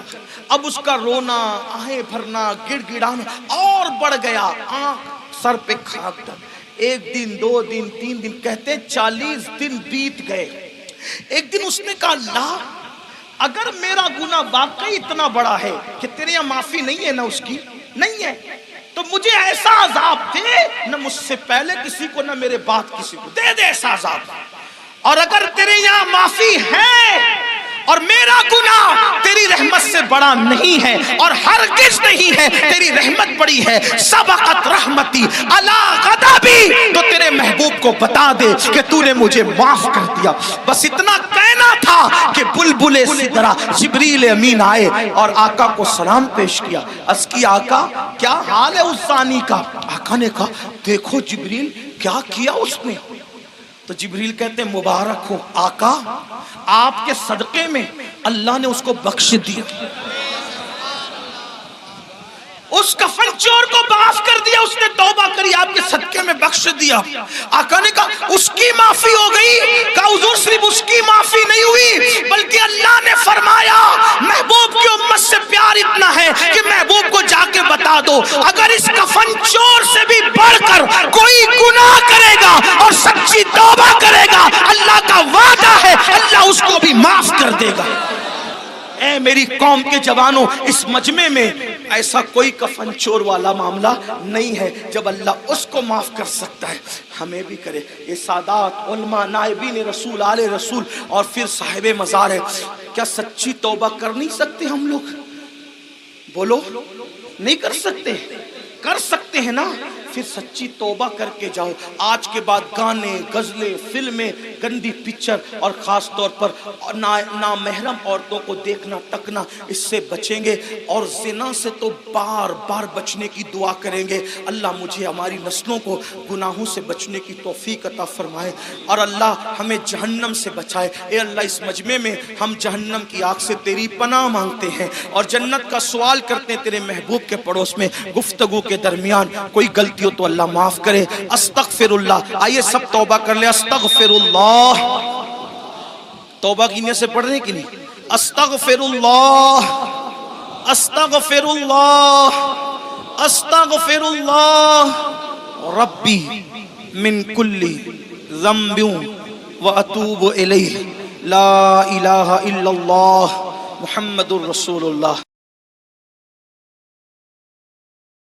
اب اس کا رونا, آہیں بھرنا, گڑ گڑانا اور بڑھ گیا. آنکھ سر پہ خاک ڈال. 1 دن 2 دن 3 دن کہتے 40 دن بیت گئے. ایک دن اس نے کہا اللہ اگر میرا گناہ واقعی اتنا بڑا ہے کہ تیرے یہاں معافی نہیں ہے نہ اس کی نہیں ہے, تو مجھے ایسا عذاب دے, نہ مجھ سے پہلے کسی کو نہ میرے بعد کسی کو, دے ایسا عذاب. اور اگر تیرے یہاں معافی ہے اور میرا گناہ تیری رحمت سے بڑا نہیں ہے, اور ہرگز نہیں ہے, تیری رحمت بڑی ہے, سبقت رحمتی علی غضبی, تو تیرے محبوب کو بتا دے کہ تو نے مجھے معاف کر دیا. بس اتنا کہنا تھا کہ بلبل سدرہ جبریل امین آئے اور آقا کو سلام پیش کیا. عرض کی آقا کیا حال ہے اس زانی کا؟ آقا نے کہا دیکھو جبریل کیا کیا اس نے. تو جبریل کہتے ہیں مبارک ہو آقا, آپ کے صدقے میں اللہ نے اس کو بخش دیا, اس کفن چور کو معاف کر دیا, اس نے توبہ کری, آپ کے صدقے میں بخش دیا. آقا نے کہا اس کی معافی ہو گئی. کہا حضور صرف اس کی معافی نہیں ہوئی بلکہ اللہ نے فرمایا محبوب کی امت سے پیار اتنا ہے کہ محبوب کو جا کے بتا دو اگر اس کفن چور سے بھی بڑھ کر کوئی گناہ کرے گا اور سچی توبہ کرے گا, اللہ کا وعدہ ہے اللہ اس کو بھی معاف کر دے گا. اے میری قوم کے جوانوں, اس مجمع میں ایسا کوئی کفن چور والا معاملہ نہیں ہے. جب اللہ اس کو معاف کر سکتا ہے ہمیں بھی کرے. یہ سادات علماء نائبین رسول آل رسول اور پھر صاحب مزار ہے, کیا سچی توبہ کر نہیں سکتے ہم لوگ؟ بولو نہیں کر سکتے؟ کر سکتے ہیں نا. پھر سچی توبہ کر کے جاؤ. آج کے بعد گانے, غزلیں, فلمیں, گندی پکچر اور خاص طور پر نامحرم عورتوں کو دیکھنا ٹکنا, اس سے بچیں گے. اور زنا سے تو بار بار بچنے کی دعا کریں گے. اللہ مجھے ہماری نسلوں کو گناہوں سے بچنے کی توفیق عطا فرمائے, اور اللہ ہمیں جہنم سے بچائے. اے اللہ اس مجمع میں ہم جہنم کی آگ سے تیری پناہ مانگتے ہیں اور جنت کا سوال کرتے ہیں تیرے محبوب کے پڑوس میں. گفتگو کے درمیان کوئی غلطی ہو تو اللہ معاف کرے. استغفر اللہ. آئیے سب توبہ کر لیں. استغفر اللہ. توبہ کی نیت سے پڑھ رہے ہیں کہ نہیں؟ استغفر اللہ, استغفر اللہ, استغفر اللہ. ربی من کل ذنب واتوب الیہ, لا الہ الا اللہ محمد الرسول اللہ.